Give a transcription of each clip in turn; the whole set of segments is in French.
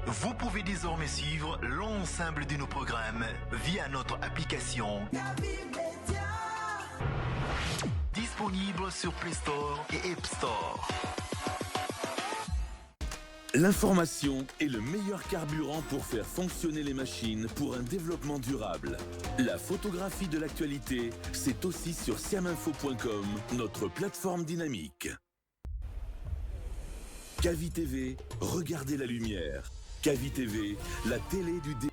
Vous pouvez désormais suivre l'ensemble de nos programmes via notre application disponible sur Play Store et App Store. L'information est le meilleur carburant pour faire fonctionner les machines pour un développement durable. La photographie de l'actualité, c'est aussi sur siaminfo.com, notre plateforme dynamique. Cavi TV, regardez la lumière. Cavi TV, la télé du dé.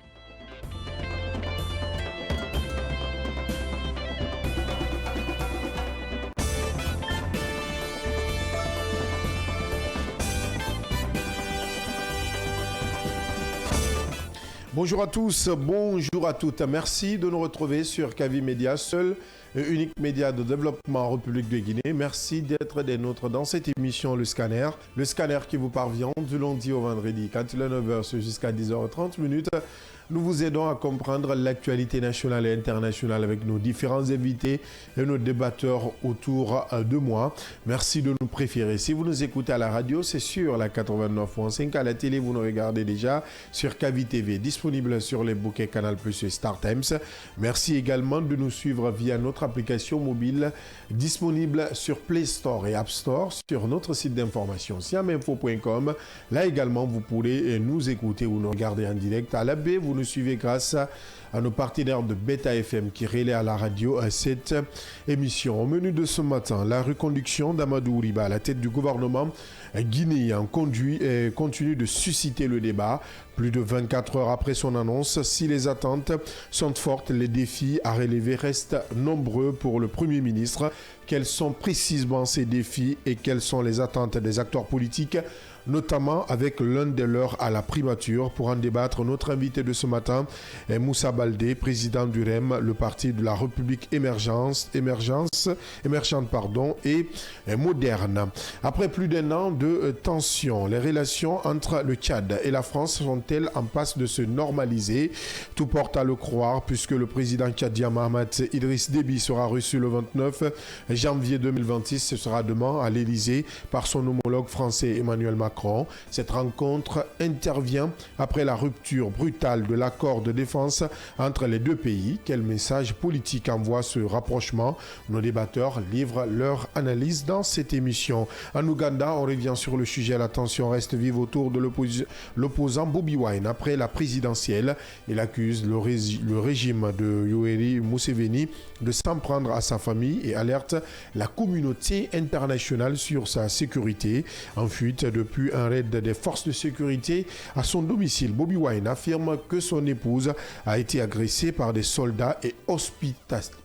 Bonjour à tous, bonjour à toutes. Merci de nous retrouver sur Cavi Média, seul et unique média de développement en République de Guinée. Merci d'être des nôtres dans cette émission Le Scanner. Le Scanner qui vous parvient du lundi au vendredi, quand il est 9h jusqu'à 10h30. Nous vous aidons à comprendre l'actualité nationale et internationale avec nos différents invités et nos débatteurs autour de moi. Merci de nous préférer. Si vous nous écoutez à la radio, c'est sur la 89.5. À la télé, vous nous regardez déjà sur Cavi TV, disponible sur les bouquets Canal Plus et Star Times. Merci également de nous suivre via notre application mobile disponible sur Play Store et App Store, sur notre site d'information siaminfo.com. Là également, vous pourrez nous écouter ou nous regarder en direct. À la baie, vous nous suivez grâce à nos partenaires de Beta FM qui relaient à la radio cette émission. Au menu de ce matin, la reconduction d'Amadou Riba à la tête du gouvernement guinéen continue de susciter le débat. Plus de 24 heures après son annonce, si les attentes sont fortes, les défis à relever restent nombreux pour le Premier ministre. Quels sont précisément ces défis et quelles sont les attentes des acteurs politiques, notamment avec l'un des leurs à la primature? Pour en débattre, notre invité de ce matin est Moussa Baldé, président du REM, le parti de la République émergente et moderne. Après plus d'un an de tension, les relations entre le Tchad et la France sont-elles en passe de se normaliser? Tout porte à le croire puisque le président tchadien Mahamat Idriss Déby sera reçu le 29 janvier 2026. Ce sera demain à l'Élysée par son homologue français Emmanuel Macron. Cette rencontre intervient après la rupture brutale de l'accord de défense entre les deux pays. Quel message politique envoie ce rapprochement? Nos débatteurs livrent leur analyse dans cette émission. En Ouganda, on revient sur le sujet. La tension reste vive autour de l'opposant Bobi Wine. Après la présidentielle, il accuse le régime de Yoweri Museveni de s'en prendre à sa famille et alerte la communauté internationale sur sa sécurité. En fuite depuis un raid des forces de sécurité à son domicile, Bobi Wine affirme que son épouse a été agressée par des soldats et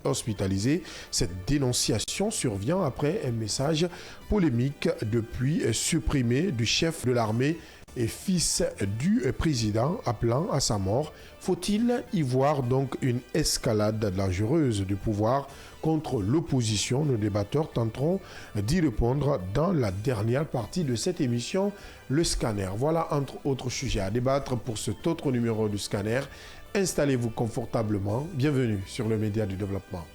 hospitalisée. Cette dénonciation survient après un message polémique depuis supprimé du chef de l'armée et fils du président appelant à sa mort. Faut-il y voir donc une escalade dangereuse du pouvoir contre l'opposition? Nos débatteurs tenteront d'y répondre dans la dernière partie de cette émission, le Scanner. Voilà entre autres sujets à débattre pour cet autre numéro du Scanner. Installez-vous confortablement. Bienvenue sur le Média du Développement.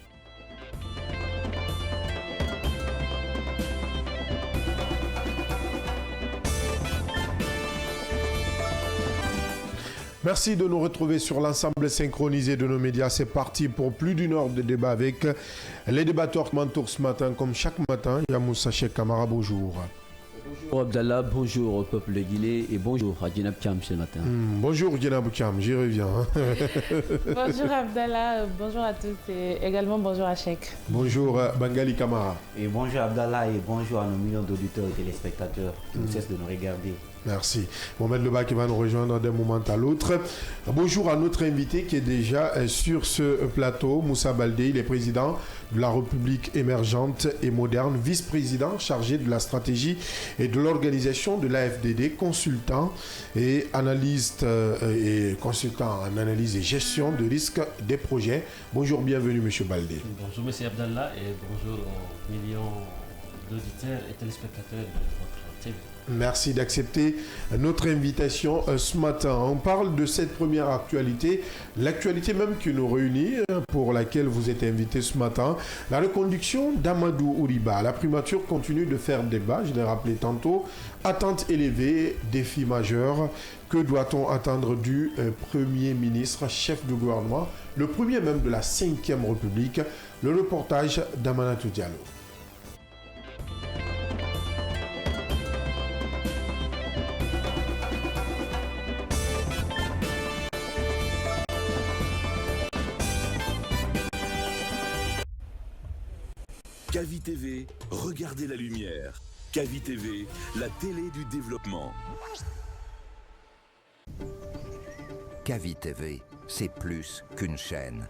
Merci de nous retrouver sur l'ensemble synchronisé de nos médias. C'est parti pour plus d'une heure de débat avec les débatteurs qui m'entourent ce matin. Comme chaque matin, il y a Moussa Cheikh Kamara, bonjour. Bonjour Abdallah, bonjour au peuple de Guinée et bonjour à Djenab Cham ce matin. Bonjour Djenab Cham, j'y reviens. Bonjour Abdallah, bonjour à tous et également bonjour à Cheikh. Bonjour Bangali Kamara. Et bonjour Abdallah et bonjour à nos millions d'auditeurs et téléspectateurs qui ne cessent de nous regarder. Merci. Mohamed Leba qui va nous rejoindre d'un moment à l'autre. Bonjour à notre invité qui est déjà sur ce plateau, Moussa Baldé. Il est président de la République émergente et moderne, vice-président chargé de la stratégie et de l'organisation de l'AFDD, consultant et analyste et consultant en analyse et gestion de risque des projets. Bonjour, bienvenue Monsieur Baldé. Bonjour Monsieur Abdallah et bonjour aux millions d'auditeurs et téléspectateurs de votre TV. Merci d'accepter notre invitation ce matin. On parle de cette première actualité, l'actualité même qui nous réunit, pour laquelle vous êtes invité ce matin. La reconduction d'Amadou Ouriba. La primature continue de faire débat, je l'ai rappelé tantôt. Attente élevée, défi majeur. Que doit-on attendre du Premier ministre, chef du gouvernement, le premier même de la 5e République? Le reportage d'Amanatou Diallo. Cavi TV, regardez la lumière. Cavi TV, la télé du développement. Cavi TV, c'est plus qu'une chaîne.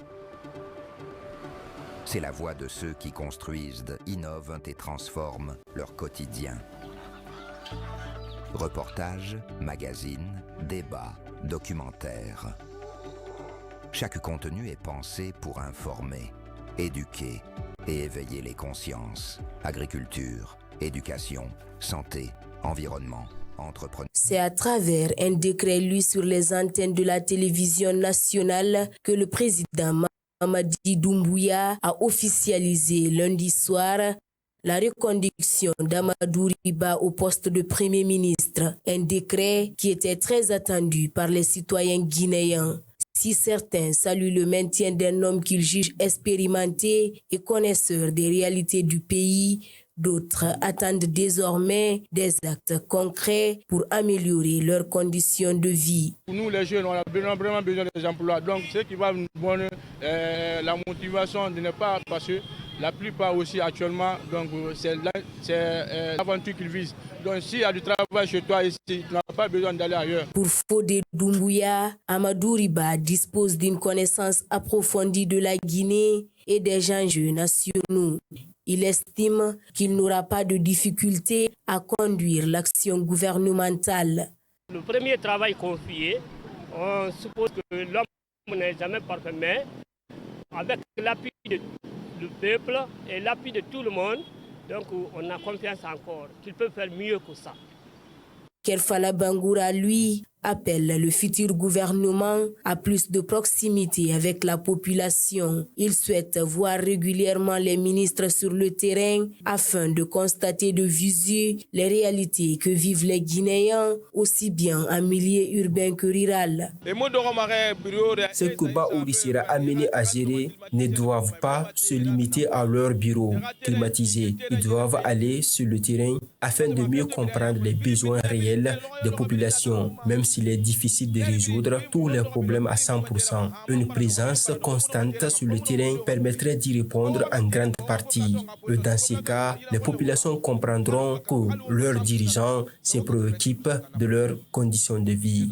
C'est la voix de ceux qui construisent, innovent et transforment leur quotidien. Reportages, magazines, débats, documentaires. Chaque contenu est pensé pour informer, éduquer et éveiller les consciences. Agriculture, éducation, santé, environnement, entrepreneuriat. C'est à travers un décret lu sur les antennes de la télévision nationale que le président Mamadi Doumbouya a officialisé lundi soir la reconduction d'Amadou Riba au poste de Premier ministre. Un décret qui était très attendu par les citoyens guinéens. Si certains saluent le maintien d'un homme qu'ils jugent expérimenté et connaisseur des réalités du pays, d'autres attendent désormais des actes concrets pour améliorer leurs conditions de vie. Nous, les jeunes, on a vraiment besoin des emplois. Donc, ce qui va nous donner la motivation de ne pas passer. La plupart aussi actuellement, donc c'est l'aventure qu'ils visent. Donc s'il y a du travail chez toi ici, tu n'as pas besoin d'aller ailleurs. Pour Fodé Doumbouya, Amadou Riba dispose d'une connaissance approfondie de la Guinée et des enjeux nationaux. Il estime qu'il n'aura pas de difficulté à conduire l'action gouvernementale. Le premier travail confié, on suppose que l'homme n'est jamais parfait, mais avec l'appui du peuple et l'appui de tout le monde, donc on a confiance encore qu'il peut faire mieux que ça. Kerfala Bangoura, lui, appelle le futur gouvernement à plus de proximité avec la population. Il souhaite voir régulièrement les ministres sur le terrain afin de constater de visu les réalités que vivent les Guinéens, aussi bien en milieu urbain que rural. Ce que Baouri sera amené à gérer ne doivent pas se limiter à leur bureau climatisé. Ils doivent aller sur le terrain afin de mieux comprendre les besoins réels des populations, même s'il est difficile de résoudre tous les problèmes à 100%. Une présence constante sur le terrain permettrait d'y répondre en grande partie. Dans ces cas, les populations comprendront que leurs dirigeants se préoccupent de leurs conditions de vie.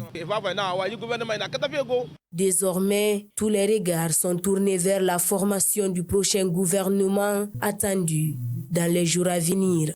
Désormais, tous les regards sont tournés vers la formation du prochain gouvernement attendu dans les jours à venir.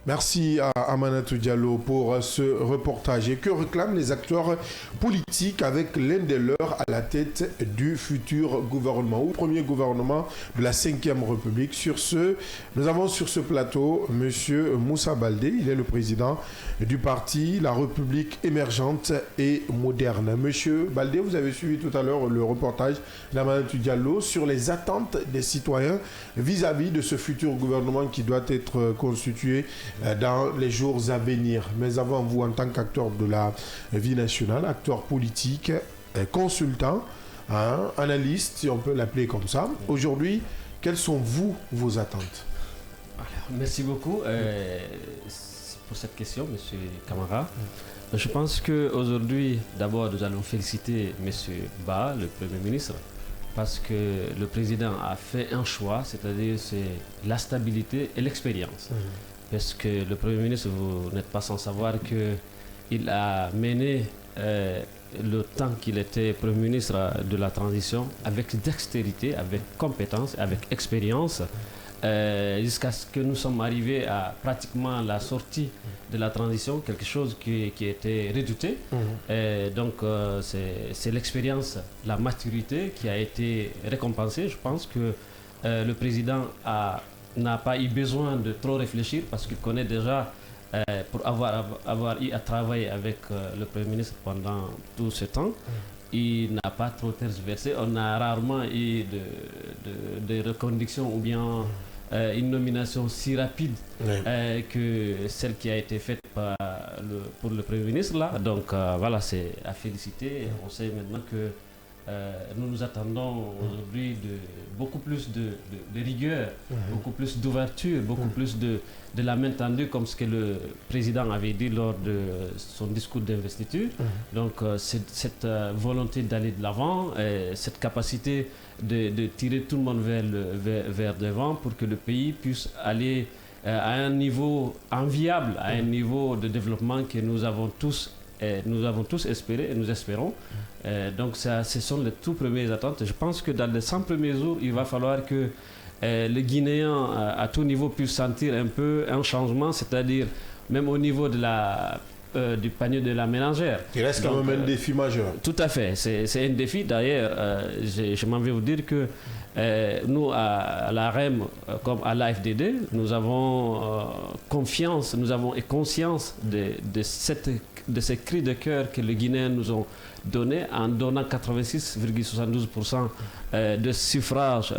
Merci à Amanatou Diallo pour ce reportage. Et que réclament les acteurs politiques avec l'un des leurs à la tête du futur gouvernement ou premier gouvernement de la 5e République? Sur ce, nous avons sur ce plateau M. Moussa Baldé. Il est le président du parti La République émergente et moderne. Monsieur Baldé, vous avez suivi tout à l'heure le reportage d'Amanatou Diallo sur les attentes des citoyens vis-à-vis de ce futur gouvernement qui doit être constitué dans les jours à venir. Mais avant, vous, en tant qu'acteur de la vie nationale, acteur politique, consultant, analyste, si on peut l'appeler comme ça, aujourd'hui, quelles sont vos attentes? Alors, merci beaucoup pour cette question, M. Camara. Je pense qu'aujourd'hui, d'abord, nous allons féliciter M. Ba, le Premier ministre, parce que le président a fait un choix, c'est-à-dire c'est la stabilité et l'expérience. Parce que le Premier ministre, vous n'êtes pas sans savoir qu'il a mené le temps qu'il était Premier ministre de la transition avec dextérité, avec compétence, avec expérience, jusqu'à ce que nous sommes arrivés à pratiquement la sortie de la transition, quelque chose qui était redouté. Donc c'est l'expérience, la maturité qui a été récompensée. Je pense que le président n'a pas eu besoin de trop réfléchir parce qu'il connaît déjà, pour avoir eu à travailler avec le Premier ministre pendant tout ce temps, il n'a pas trop tergiversé. On a rarement eu de reconduction ou bien une nomination si rapide que celle qui a été faite pour le Premier ministre. Là. Donc voilà, c'est à féliciter. On sait maintenant que nous nous attendons aujourd'hui de beaucoup plus de rigueur, beaucoup plus d'ouverture, beaucoup plus de la main tendue, comme ce que le président avait dit lors de son discours d'investiture. Donc cette volonté d'aller de l'avant, cette capacité de tirer tout le monde vers devant pour que le pays puisse aller à un niveau enviable, à un niveau de développement que nous avons tous espéré et nous espérons. Donc ce sont les tout premières attentes. Je pense que dans les 100 premiers jours, il va falloir que les Guinéens à tout niveau puissent sentir un peu un changement, c'est-à-dire même au niveau du panier de la ménagère. Il reste quand même un défi majeur. Tout à fait, c'est un défi. D'ailleurs, je m'en vais vous dire que nous, à la REM, comme à l'AFDD, nous avons confiance, nous avons conscience de ces cris de cœur que les Guinéens nous ont donnés en donnant 86,72% de suffrage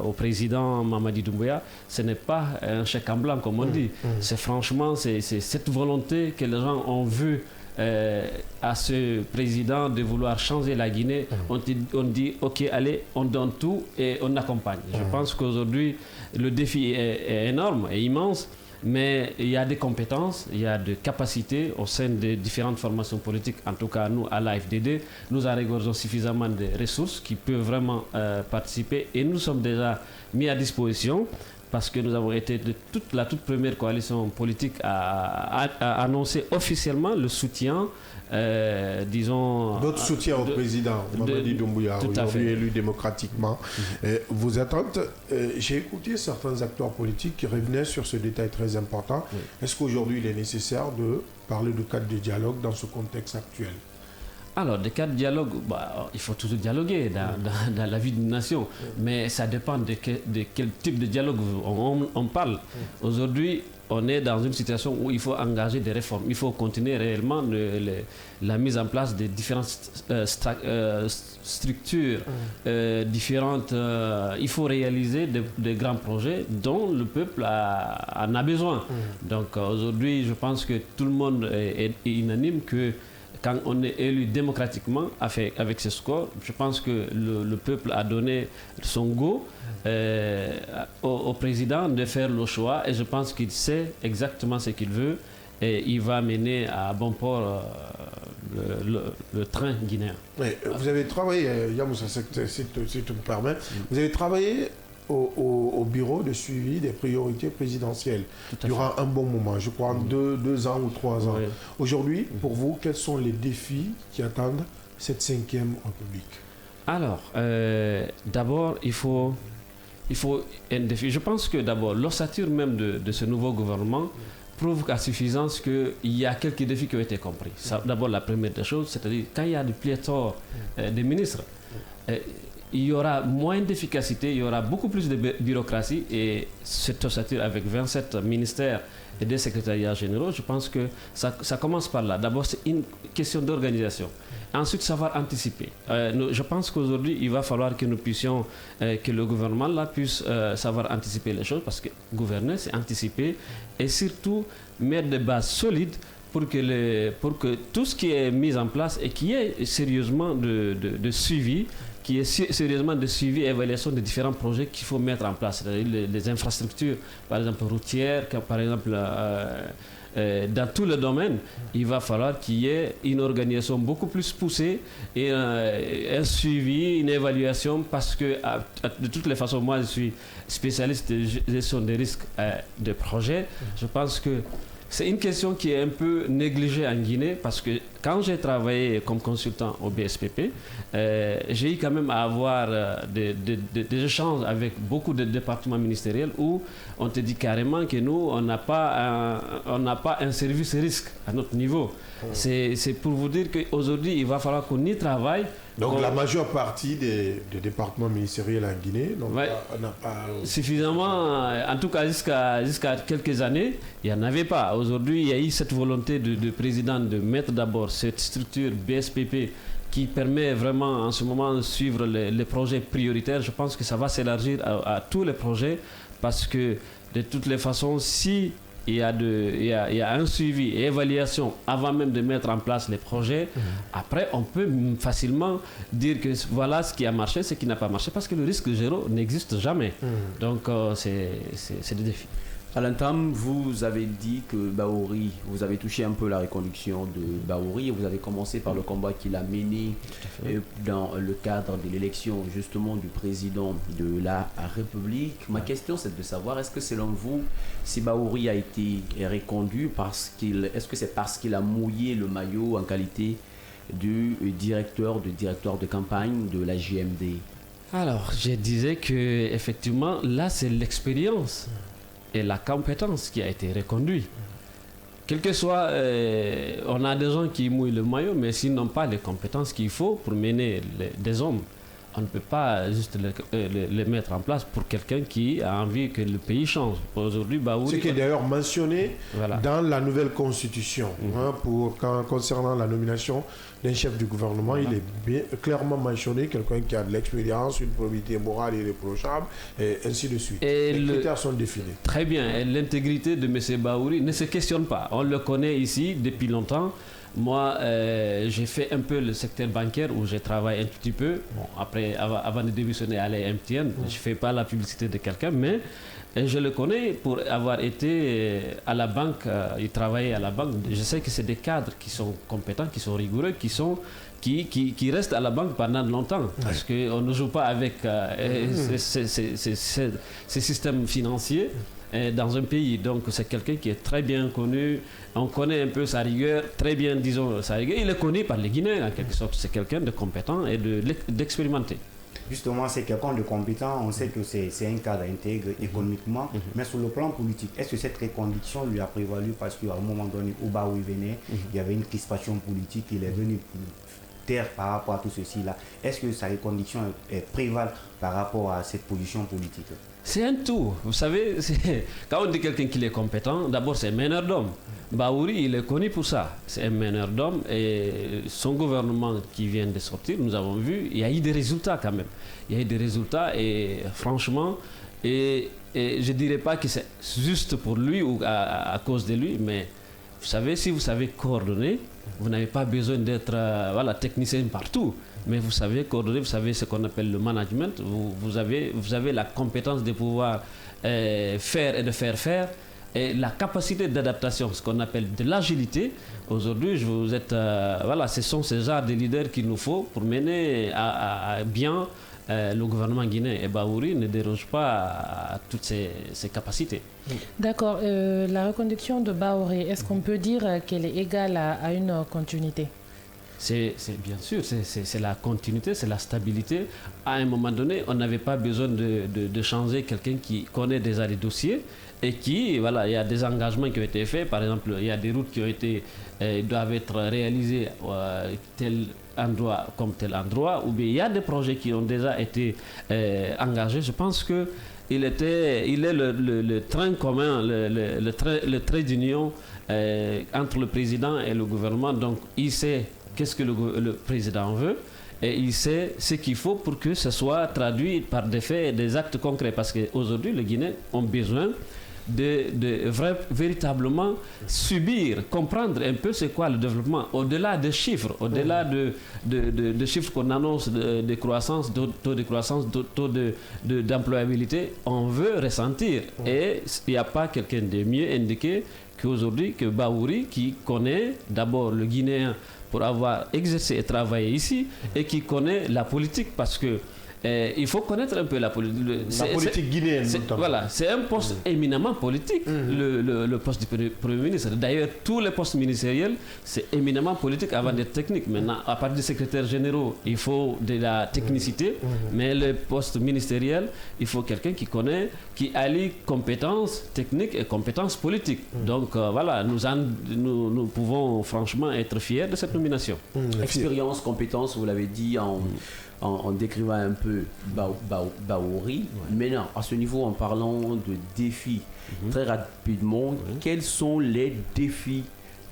au président Mamadi Doumbouya. Ce n'est pas un chèque en blanc, comme on dit. C'est franchement, c'est cette volonté que les gens ont vue à ce président de vouloir changer la Guinée. On dit ok, allez, on donne tout et on accompagne. Je pense qu'aujourd'hui le défi est énorme et immense, mais il y a des compétences, il y a des capacités au sein des différentes formations politiques. En tout cas, nous à l'AFDD, nous en regorgeons suffisamment de ressources qui peuvent vraiment participer, et nous sommes déjà mis à disposition. Parce que nous avons été la toute première coalition politique à annoncer officiellement le soutien, disons... Votre soutien au président Mamadi Doumbouya, aujourd'hui élu démocratiquement. Vos attentes, j'ai écouté certains acteurs politiques qui revenaient sur ce détail très important. Est-ce qu'aujourd'hui il est nécessaire de parler de cadre de dialogue dans ce contexte actuel? Alors, des cas de dialogue, il faut toujours dialoguer dans la vie d'une nation, mais ça dépend de quel type de dialogue on parle. Aujourd'hui, on est dans une situation où il faut engager des réformes. Il faut continuer réellement la mise en place des différentes structures différentes. Il faut réaliser des grands projets dont le peuple en a besoin. Donc aujourd'hui, je pense que tout le monde est unanime que quand on est élu démocratiquement avec ce score, je pense que le peuple a donné son go au président de faire le choix, et je pense qu'il sait exactement ce qu'il veut et il va mener à bon port le train guinéen. Vous avez travaillé, Yamoussa, si tu me permets, vous avez travaillé au bureau de suivi des priorités présidentielles durant un bon moment, je crois en 2 ans ou 3 ans. Oui. Aujourd'hui, pour vous, quels sont les défis qui attendent cette 5e République? Alors, d'abord, il faut un défi. Je pense que d'abord, l'ossature même de ce nouveau gouvernement prouve à suffisance qu'il y a quelques défis qui ont été compris. D'abord, la première des choses, c'est-à-dire quand il y a du pléthore des ministres, il y aura moins d'efficacité, il y aura beaucoup plus de bureaucratie, et cette ossature avec 27 ministères et des secrétariats généraux, je pense que ça commence par là. D'abord, c'est une question d'organisation. Ensuite, savoir anticiper. Je pense qu'aujourd'hui, il va falloir que nous puissions, que le gouvernement là puisse savoir anticiper les choses, parce que gouverner, c'est anticiper et surtout mettre des bases solides pour que tout ce qui est mis en place et qui est sérieusement de suivi, qui est sérieusement de suivi et évaluation des différents projets qu'il faut mettre en place, c'est-à-dire les infrastructures, par exemple routières, par exemple dans tous les domaines, il va falloir qu'il y ait une organisation beaucoup plus poussée et un suivi, une évaluation, parce que de toutes les façons, moi je suis spécialiste de gestion des risques de projets. Je pense que c'est une question qui est un peu négligée en Guinée parce que quand j'ai travaillé comme consultant au BSPP, j'ai eu quand même à avoir des échanges avec beaucoup de départements ministériels où on te dit carrément que nous, on n'a pas un service risque à notre niveau. C'est pour vous dire qu'aujourd'hui, il va falloir qu'on y travaille. Donc la majeure partie des départements ministériels en Guinée n'a pas suffisamment, en tout cas jusqu'à quelques années, il n'y en avait pas. Aujourd'hui, il y a eu cette volonté du président de mettre d'abord cette structure BSPP qui permet vraiment en ce moment de suivre les projets prioritaires. Je pense que ça va s'élargir à tous les projets parce que de toutes les façons, si il y a un suivi et évaluation avant même de mettre en place les projets. Après, on peut facilement dire que voilà ce qui a marché, ce qui n'a pas marché, parce que le risque zéro n'existe jamais. Donc, c'est des défis. À l'entame, vous avez dit que Bahouri, vous avez touché un peu la reconduction de Bahouri et vous avez commencé par le combat qu'il a mené dans le cadre de l'élection justement du président de la République. Ma question, c'est de savoir, est-ce que selon vous, si Bahouri a été reconduit, est-ce que c'est parce qu'il a mouillé le maillot en qualité de directeur de campagne de la JMD? Alors, je disais que effectivement, là, c'est l'expérience et la compétence qui a été reconduite. Quel que soit, on a des gens qui mouillent le maillot, mais s'ils n'ont pas les compétences qu'il faut pour mener des hommes, on ne peut pas juste les mettre en place pour quelqu'un qui a envie que le pays change. Aujourd'hui, Bahouri... Ce qui est d'ailleurs mentionné dans la nouvelle constitution. Concernant la nomination d'un chef du gouvernement, il est bien clairement mentionné quelqu'un qui a de l'expérience, une probité morale irréprochable, et ainsi de suite. Et les critères sont définis. Très bien. Et l'intégrité de M. Bahouri ne se questionne pas. On le connaît ici depuis longtemps. Moi, j'ai fait un peu le secteur bancaire où j'ai travaillé un petit peu. Bon, après, avant de démissionner à l'MTN, je ne fais pas la publicité de quelqu'un, mais je le connais pour avoir été à la banque, il travaillait à la banque. Je sais que c'est des cadres qui sont compétents, qui sont rigoureux, qui restent à la banque pendant longtemps. Parce qu'on ne joue pas avec ces systèmes financiers dans un pays. Donc c'est quelqu'un qui est très bien connu. On connaît un peu sa rigueur, très bien, disons, sa rigueur. Il est connu par les Guinéens, en quelque sorte. C'est quelqu'un de compétent et d'expérimenté. Justement, c'est quelqu'un de compétent. On sait que c'est un cadre intègre économiquement. Mais sur le plan politique, est-ce que cette reconduction lui a prévalu parce qu'à un moment donné, au bas où il venait, il y avait une crispation politique. Il est venu taire par rapport à tout ceci-là. Est-ce que sa reconduction prévale par rapport à cette position politique? C'est un tout. Vous savez, quand on dit quelqu'un qui est compétent, d'abord c'est un meneur d'hommes. Bahouri, il est connu pour ça. C'est un meneur d'hommes et son gouvernement qui vient de sortir, nous avons vu, il y a eu des résultats quand même. Il y a eu des résultats et franchement, et je ne dirais pas que c'est juste pour lui ou à cause de lui, mais vous savez, si vous savez coordonner, vous n'avez pas besoin d'être technicien partout. Mais vous savez coordonner, vous savez ce qu'on appelle le management. Vous avez la compétence de pouvoir faire et de faire. Et la capacité d'adaptation, ce qu'on appelle de l'agilité. Aujourd'hui, ce sont ces genres de leaders qu'il nous faut pour mener à bien le gouvernement guinéen. Et Bahouri ne déroge pas à toutes ces capacités. D'accord. La reconduction de Bahouri, est-ce qu'on peut dire qu'elle est égale à une continuité? C'est bien sûr, c'est la continuité, c'est la stabilité. À un moment donné, on n'avait pas besoin de changer quelqu'un qui connaît déjà les dossiers et il y a des engagements qui ont été faits. Par exemple, il y a des routes qui doivent être réalisées tel endroit comme tel endroit, ou bien il y a des projets qui ont déjà été engagés. Je pense que il est le train commun, le trait d'union entre le président et le gouvernement. Donc, il sait qu'est-ce que le président veut et il sait ce qu'il faut pour que ce soit traduit par des faits et des actes concrets. Parce qu'aujourd'hui, les Guinéens ont besoin de véritablement subir, comprendre un peu c'est quoi le développement, au-delà des chiffres, au-delà de chiffres qu'on annonce de croissance, de taux de croissance, de taux d'employabilité, on veut ressentir. Et il n'y a pas quelqu'un de mieux indiqué qu'aujourd'hui, que Bahouri, qui connaît d'abord le Guinéen pour avoir exercé et travaillé ici, et qui connaît la politique, parce que il faut connaître un peu la politique. La politique guinéenne. Voilà, c'est un poste éminemment politique, le poste du Premier ministre. D'ailleurs, tous les postes ministériels, c'est éminemment politique avant d'être technique. Maintenant, à partir des secrétaires généraux, il faut de la technicité, mais le poste ministériel, il faut quelqu'un qui connaît, qui allie compétences techniques et compétences politiques. Donc voilà, nous pouvons franchement être fiers de cette nomination. Expérience, compétences, vous l'avez dit en décrivant un peu Bahouri. Maintenant, à ce niveau, en parlant de défis, très rapidement, quels sont les défis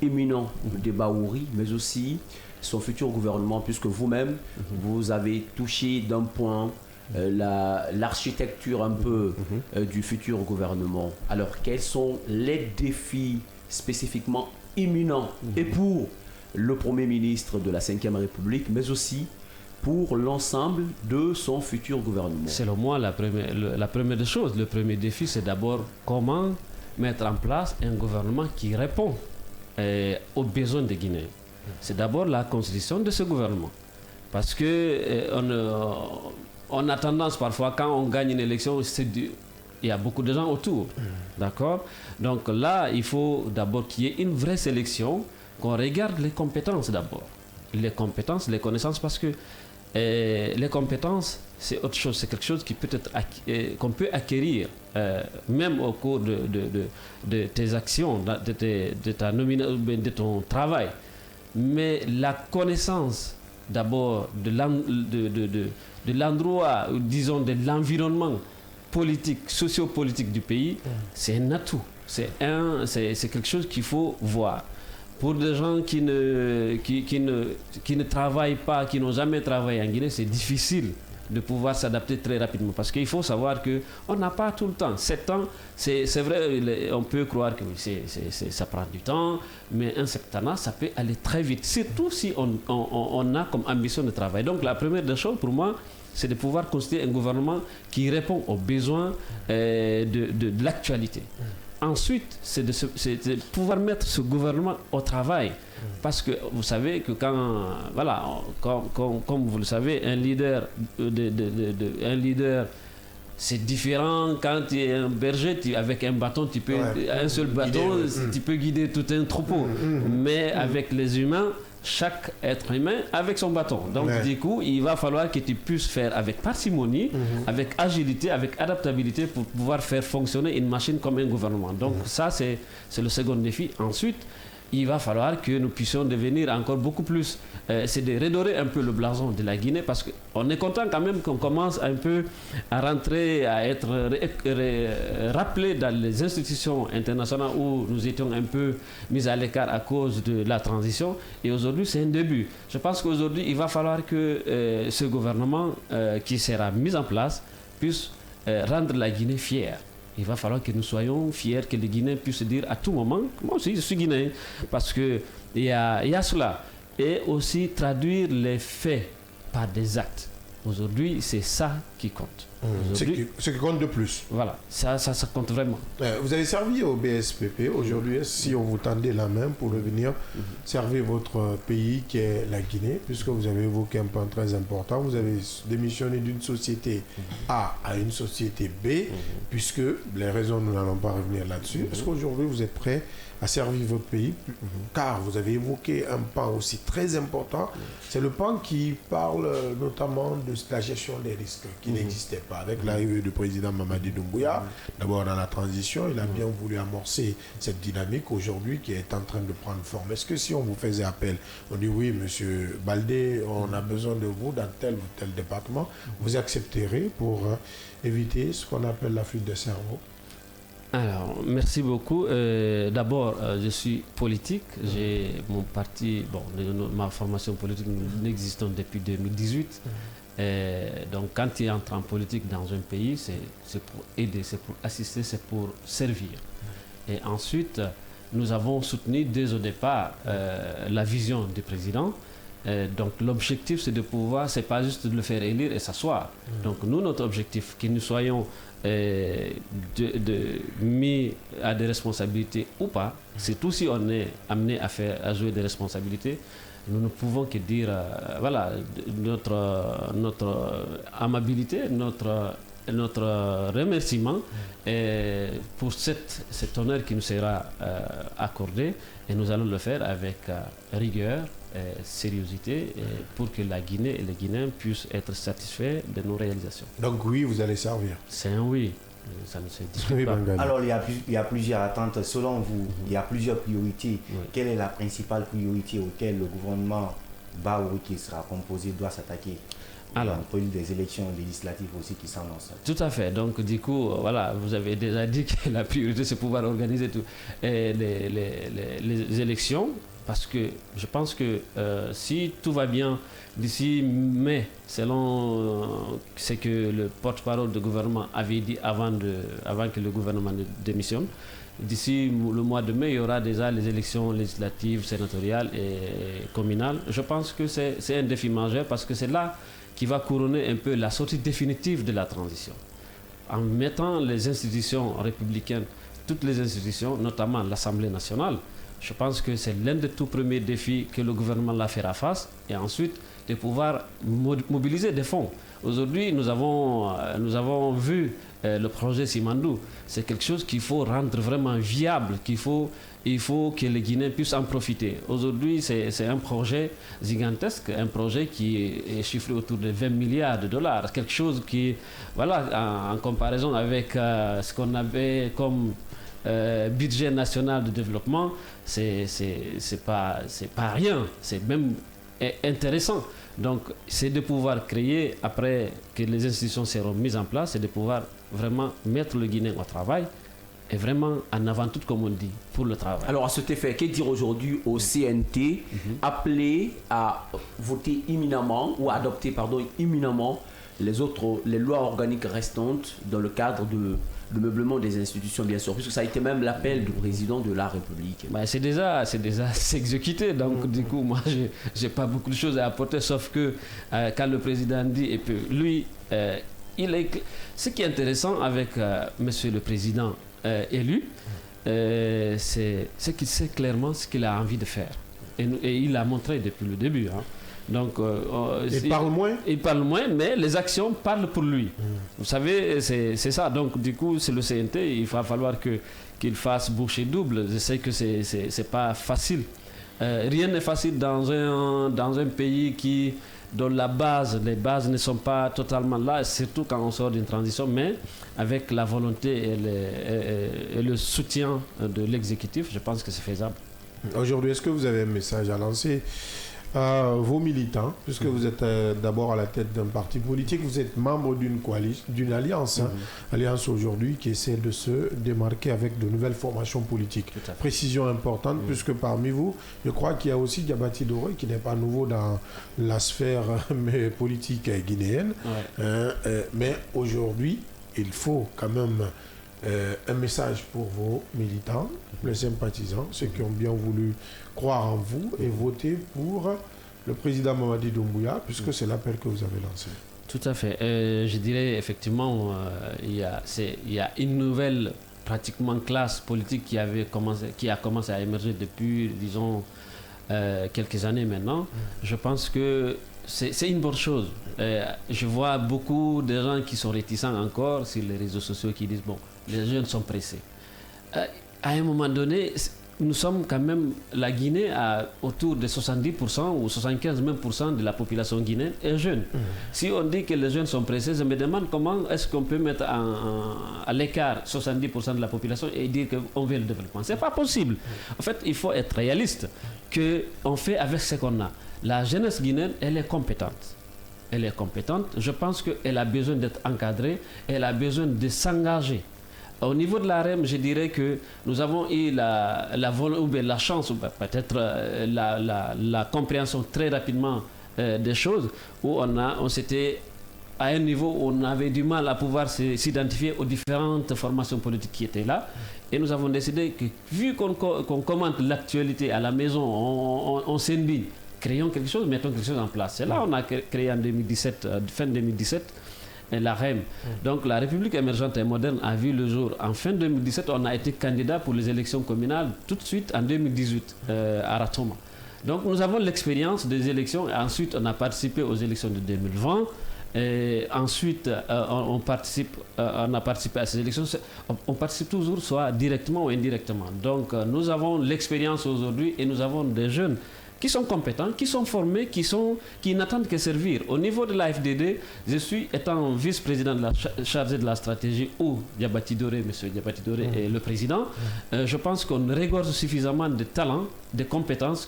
éminents de Bahouri, mais aussi son futur gouvernement, puisque vous-même, vous avez touché d'un point l'architecture un peu du futur gouvernement. Alors, quels sont les défis spécifiquement imminents et pour le Premier ministre de la Ve République, mais aussi pour l'ensemble de son futur gouvernement? Selon moi, la première des choses, le premier défi, c'est d'abord comment mettre en place un gouvernement qui répond aux besoins des Guinéens. C'est d'abord la constitution de ce gouvernement. Parce que on a tendance parfois, quand on gagne une élection, il y a beaucoup de gens autour. D'accord? Donc là, il faut d'abord qu'il y ait une vraie sélection, qu'on regarde les compétences d'abord. Les compétences, les connaissances, parce que les compétences, c'est autre chose. C'est quelque chose qui peut être qu'on peut acquérir, même au cours de tes actions, de ton travail. Mais la connaissance, d'abord, de l'endroit, disons, de l'environnement politique, sociopolitique du pays, c'est un atout. C'est quelque chose qu'il faut voir. Pour des gens qui ne travaillent pas, qui n'ont jamais travaillé en Guinée, c'est difficile de pouvoir s'adapter très rapidement. Parce qu'il faut savoir qu'on n'a pas tout le temps. 7 ans, c'est vrai, on peut croire que ça prend du temps, mais un septennat, ça peut aller très vite. Surtout si on a comme ambition de travail. Donc la première des choses, pour moi, c'est de pouvoir constituer un gouvernement qui répond aux besoins de l'actualité. Ensuite, c'est de pouvoir mettre ce gouvernement au travail. Parce que vous savez que comme vous le savez, un leader, c'est différent quand tu es un berger, avec un bâton, un seul bâton, tu peux guider tout un troupeau. Mais avec les humains, chaque être humain avec son bâton. Donc du coup, il va falloir que tu puisses faire avec parcimonie, avec agilité, avec adaptabilité pour pouvoir faire fonctionner une machine comme un gouvernement. Donc ça, c'est le second défi. Ensuite, il va falloir que nous puissions devenir encore beaucoup plus, c'est de redorer un peu le blason de la Guinée, parce qu'on est content quand même qu'on commence un peu à rentrer, à être rappelé dans les institutions internationales où nous étions un peu mis à l'écart à cause de la transition. Et aujourd'hui, c'est un début. Je pense qu'aujourd'hui, il va falloir que ce gouvernement qui sera mis en place puisse rendre la Guinée fière. Il va falloir que nous soyons fiers, que les Guinéens puissent dire à tout moment, moi aussi je suis Guinéen, parce qu'il y a cela. Et aussi traduire les faits par des actes. Aujourd'hui, c'est ça qui compte. Ce qui compte de plus. Voilà, ça compte vraiment. Vous avez servi au BSPP. Aujourd'hui, si on vous tendait la main pour revenir servir votre pays qui est la Guinée, puisque vous avez évoqué un point très important, vous avez démissionné d'une société A à une société B, puisque les raisons, nous n'allons pas revenir là-dessus. Est-ce qu'aujourd'hui, vous êtes prêt à servir votre pays, car vous avez évoqué un pan aussi très important, c'est le pan qui parle notamment de la gestion des risques qui n'existait pas. Avec l'arrivée du président Mamadi Doumbouya, d'abord dans la transition, il a bien voulu amorcer cette dynamique aujourd'hui qui est en train de prendre forme. Est-ce que si on vous faisait appel, on dit oui, monsieur Baldé, on a besoin de vous dans tel ou tel département, vous accepterez pour éviter ce qu'on appelle la fuite de cerveau? Alors, merci beaucoup. D'abord, je suis politique. J'ai mon parti, ma formation politique n'existe depuis 2018. Donc, quand tu entres en politique dans un pays, c'est pour aider, c'est pour assister, c'est pour servir. Et ensuite, nous avons soutenu dès au départ la vision du président. Donc, l'objectif, c'est de pouvoir, c'est pas juste de le faire élire et s'asseoir. Donc, nous, notre objectif, que nous soyons mis à des responsabilités ou pas, c'est tout si on est amené à jouer des responsabilités. nous ne pouvons que dire voilà, notre amabilité, notre remerciement pour cet honneur qui nous sera accordé, et nous allons le faire avec rigueur et sérieuxité pour que la Guinée et les Guinéens puissent être satisfaits de nos réalisations. Donc oui, vous allez servir. C'est un oui. Ça ne se discute pas. Alors il y a plusieurs attentes. Selon vous, il y a plusieurs priorités. Oui. Quelle est la principale priorité auquel le gouvernement Bahouri qui sera composé doit s'attaquer? Alors, des élections législatives aussi qui s'annoncent. Tout à fait. Donc, du coup, voilà, vous avez déjà dit que la priorité, c'est pouvoir organiser les élections. Parce que je pense que si tout va bien d'ici mai, selon ce que le porte-parole du gouvernement avait dit avant que le gouvernement démissionne, d'ici le mois de mai, il y aura déjà les élections législatives, sénatoriales et communales. Je pense que c'est un défi majeur parce que c'est là qui va couronner un peu la sortie définitive de la transition. En mettant les institutions républicaines, toutes les institutions, notamment l'Assemblée nationale, je pense que c'est l'un des tout premiers défis que le gouvernement va faire face, et ensuite de pouvoir mobiliser des fonds. Aujourd'hui, nous avons vu le projet Simandou. C'est quelque chose qu'il faut rendre vraiment viable, il faut que les Guinéens puissent en profiter. Aujourd'hui, c'est un projet gigantesque, un projet qui est chiffré autour de 20 milliards de dollars. Quelque chose qui, voilà, en comparaison avec ce qu'on avait comme budget national de développement, c'est pas rien, c'est même intéressant. Donc, c'est de pouvoir créer, après que les institutions seront mises en place, c'est de pouvoir vraiment mettre le Guinéen au travail et vraiment en avant tout, comme on dit, pour le travail. Alors, à cet effet, que dire aujourd'hui au CNT appelé à voter imminemment ou à adopter, imminemment les lois organiques restantes dans le cadre de meublement des institutions, bien sûr, puisque ça a été même l'appel du président de la République. Bah, c'est déjà s'exécuter, donc du coup, moi, j'ai pas beaucoup de choses à apporter, sauf que quand le président dit, et puis lui, ce qui est intéressant avec monsieur le président élu, c'est qu'il sait clairement ce qu'il a envie de faire. Et il l'a montré depuis le début. Hein. Donc, il parle moins. Il parle moins, mais les actions parlent pour lui. Vous savez, c'est ça. Donc, du coup, c'est le CNT. Il va falloir qu'il fasse bouchée double. Je sais que c'est pas facile. Rien n'est facile dans un pays dont les bases ne sont pas totalement là, surtout quand on sort d'une transition, mais avec la volonté et le soutien de l'exécutif, je pense que c'est faisable. Aujourd'hui, est-ce que vous avez un message à lancer à vos militants, puisque vous êtes d'abord à la tête d'un parti politique, vous êtes membre d'une coalition, d'une alliance, alliance aujourd'hui qui essaie de se démarquer avec de nouvelles formations politiques. Précision importante, puisque parmi vous, je crois qu'il y a aussi Diabati Doré, qui n'est pas nouveau dans la sphère politique guinéenne, mais aujourd'hui, il faut quand même un message pour vos militants, les sympathisants, ceux qui ont bien voulu croire en vous et voter pour le président Mamadi Doumbouya, puisque c'est l'appel que vous avez lancé. Tout à fait. Je dirais effectivement, il y a une nouvelle pratiquement classe politique qui a commencé à émerger depuis, disons, quelques années maintenant. Je pense que c'est une bonne chose. Je vois beaucoup de gens qui sont réticents encore sur les réseaux sociaux qui disent, bon, les jeunes sont pressés. À un moment donné, nous sommes quand même, la Guinée à autour de 70% ou 75% même de la population guinéenne est jeune. Si on dit que les jeunes sont pressés, je me demande comment est-ce qu'on peut mettre à l'écart 70% de la population et dire qu'on veut le développement. C'est pas possible. En fait, il faut être réaliste, qu'on fait avec ce qu'on a. La jeunesse guinéenne, elle est compétente. Elle est compétente. Je pense qu'elle a besoin d'être encadrée. Elle a besoin de s'engager. Au niveau de l'AREM, je dirais que nous avons eu la chance, ou peut-être la compréhension très rapidement des choses, où on s'était à un niveau où on avait du mal à pouvoir s'identifier aux différentes formations politiques qui étaient là. Et nous avons décidé que, vu qu'on commente l'actualité à la maison, on s'indigne. Créons quelque chose, mettons quelque chose en place. C'est là qu'on a créé en 2017, fin 2017, la REM. Donc la République émergente et moderne a vu le jour. En fin 2017, on a été candidat pour les élections communales tout de suite en 2018 à Ratoma. Donc nous avons l'expérience des élections. Et ensuite, on a participé aux élections de 2020. Et ensuite, on a participé à ces élections. On participe toujours, soit directement ou indirectement. Donc nous avons l'expérience aujourd'hui et nous avons des jeunes qui sont compétents, qui sont formés, qui n'attendent que servir. Au niveau de la FDD, je suis, étant vice-président chargé de la stratégie, où Diabati Doré, M. Diabati Doré est le président, je pense qu'on regorge suffisamment de talents, de compétences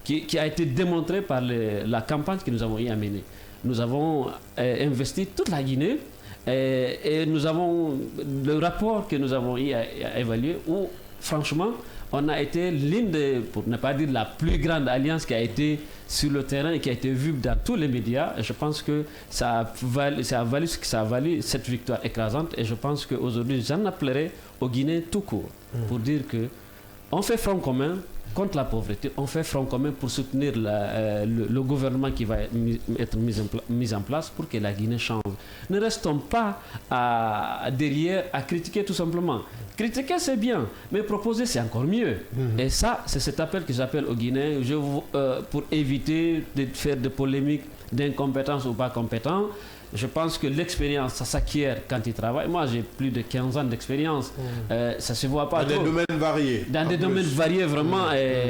qui a été démontré par la campagne que nous avons eu à mener. Nous avons investi toute la Guinée et nous avons le rapport que nous avons eu à évaluer où, franchement, on a été l'une des, pour ne pas dire la plus grande alliance qui a été sur le terrain et qui a été vue dans tous les médias. Et je pense que ça a valu cette victoire écrasante. Et je pense qu'aujourd'hui, j'en appellerai aux Guinéens tout court pour dire qu'on fait front commun contre la pauvreté, on fait front commun pour soutenir le gouvernement qui va être mis en place pour que la Guinée change. Ne restons pas derrière à critiquer tout simplement. Critiquer c'est bien, mais proposer c'est encore mieux. Et ça, c'est cet appel que j'appelle aux Guinéens pour éviter de faire des polémiques d'incompétence ou pas compétents. Je pense que l'expérience, ça s'acquiert quand ils travaillent. Moi, j'ai plus de 15 ans d'expérience. Ça ne se voit pas dans des domaines variés. Dans des domaines variés, vraiment,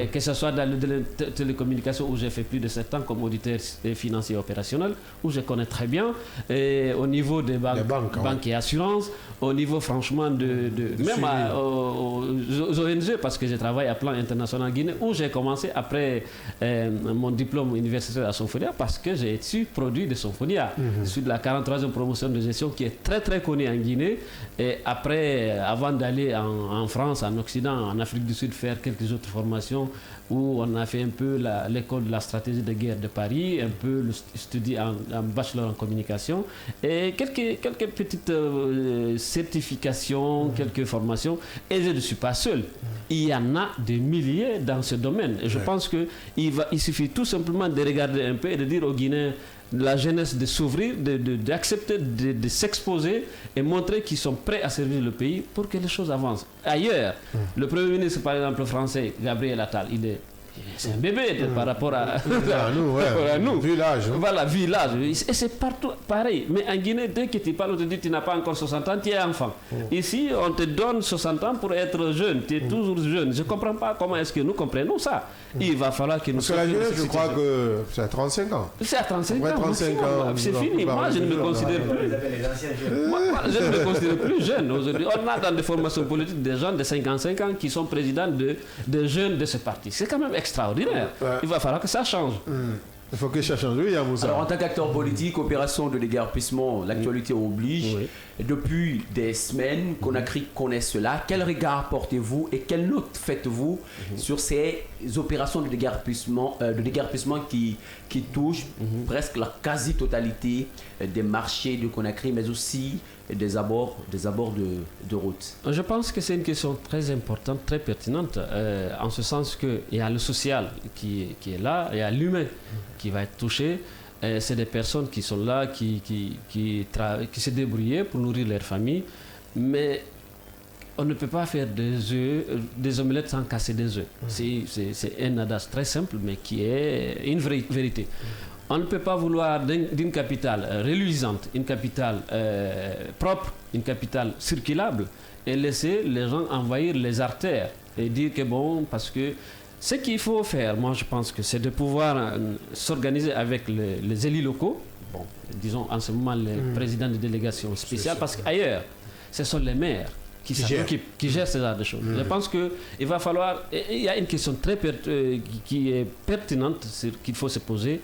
que ce soit dans les télécommunications, où j'ai fait plus de 7 ans comme auditeur financier opérationnel, où je connais très bien. Et au niveau des banques et assurances, au niveau, franchement, même aux ONG, parce que je travaille à plan international Guinée, où j'ai commencé après mon diplôme universitaire à Sonfonia, parce que j'ai été produit de Sonfonia. Je suis de la 43e promotion de gestion qui est très très connue en Guinée. Et après, avant d'aller en France, en Occident, en Afrique du Sud, faire quelques autres formations où on a fait un peu l'école de la stratégie de guerre de Paris, un peu le study en bachelor en communication et quelques petites certifications, quelques formations. Et je ne suis pas seul. Il y en a des milliers dans ce domaine. Et je pense qu'il suffit tout simplement de regarder un peu et de dire aux Guinéens, la jeunesse de s'ouvrir, d'accepter de s'exposer et montrer qu'ils sont prêts à servir le pays pour que les choses avancent. Ailleurs, le Premier ministre, par exemple, français, Gabriel Attal, c'est un bébé par rapport à nous. Village. Voilà, village. Et c'est partout pareil. Mais en Guinée, dès que tu parles, on te dit que tu n'as pas encore 60 ans, tu es enfant. Ici, on te donne 60 ans pour être jeune. Tu es toujours jeune. Je ne comprends pas comment est-ce que nous comprenons ça. Il va falloir que nous... Parce que la jeunesse, je crois que c'est à 35 ans. C'est à 35 ans. 35 ans. C'est fini. Moi, je ne me considère plus. Moi, je ne me considère plus jeune aujourd'hui. On a dans des formations politiques des gens de 55 ans qui sont présidents de jeunes de ce parti. C'est quand même extraordinaire. Il va falloir que ça change. Il faut que ça change. Oui, Moussa. Alors, en tant qu'acteur politique, opération de déguerpissement, l'actualité oblige. Oui. Depuis des semaines, Conakry connaît cela. Quel regard portez-vous et quelle note faites-vous sur ces opérations de déguerpissement qui touchent presque la quasi-totalité des marchés de Conakry, mais aussi des abords de route? Je pense que c'est une question très importante, très pertinente, en ce sens qu'il y a le social qui est là, il y a l'humain qui va être touché. C'est des personnes qui sont là, qui se débrouillent pour nourrir leur famille, mais on ne peut pas faire des omelettes sans casser des œufs. C'est un adage très simple, mais qui est une vérité. On ne peut pas vouloir d'une capitale reluisante, une capitale propre, une capitale circulable, et laisser les gens envahir les artères et dire que bon, parce que ce qu'il faut faire, moi je pense que c'est de pouvoir s'organiser avec les élus locaux, bon, disons en ce moment les présidents de délégations spéciales, parce qu'ailleurs, ce sont les maires qui gèrent ce genre de choses. Je pense qu'il va falloir, il y a une question qui est pertinente qu'il faut se poser.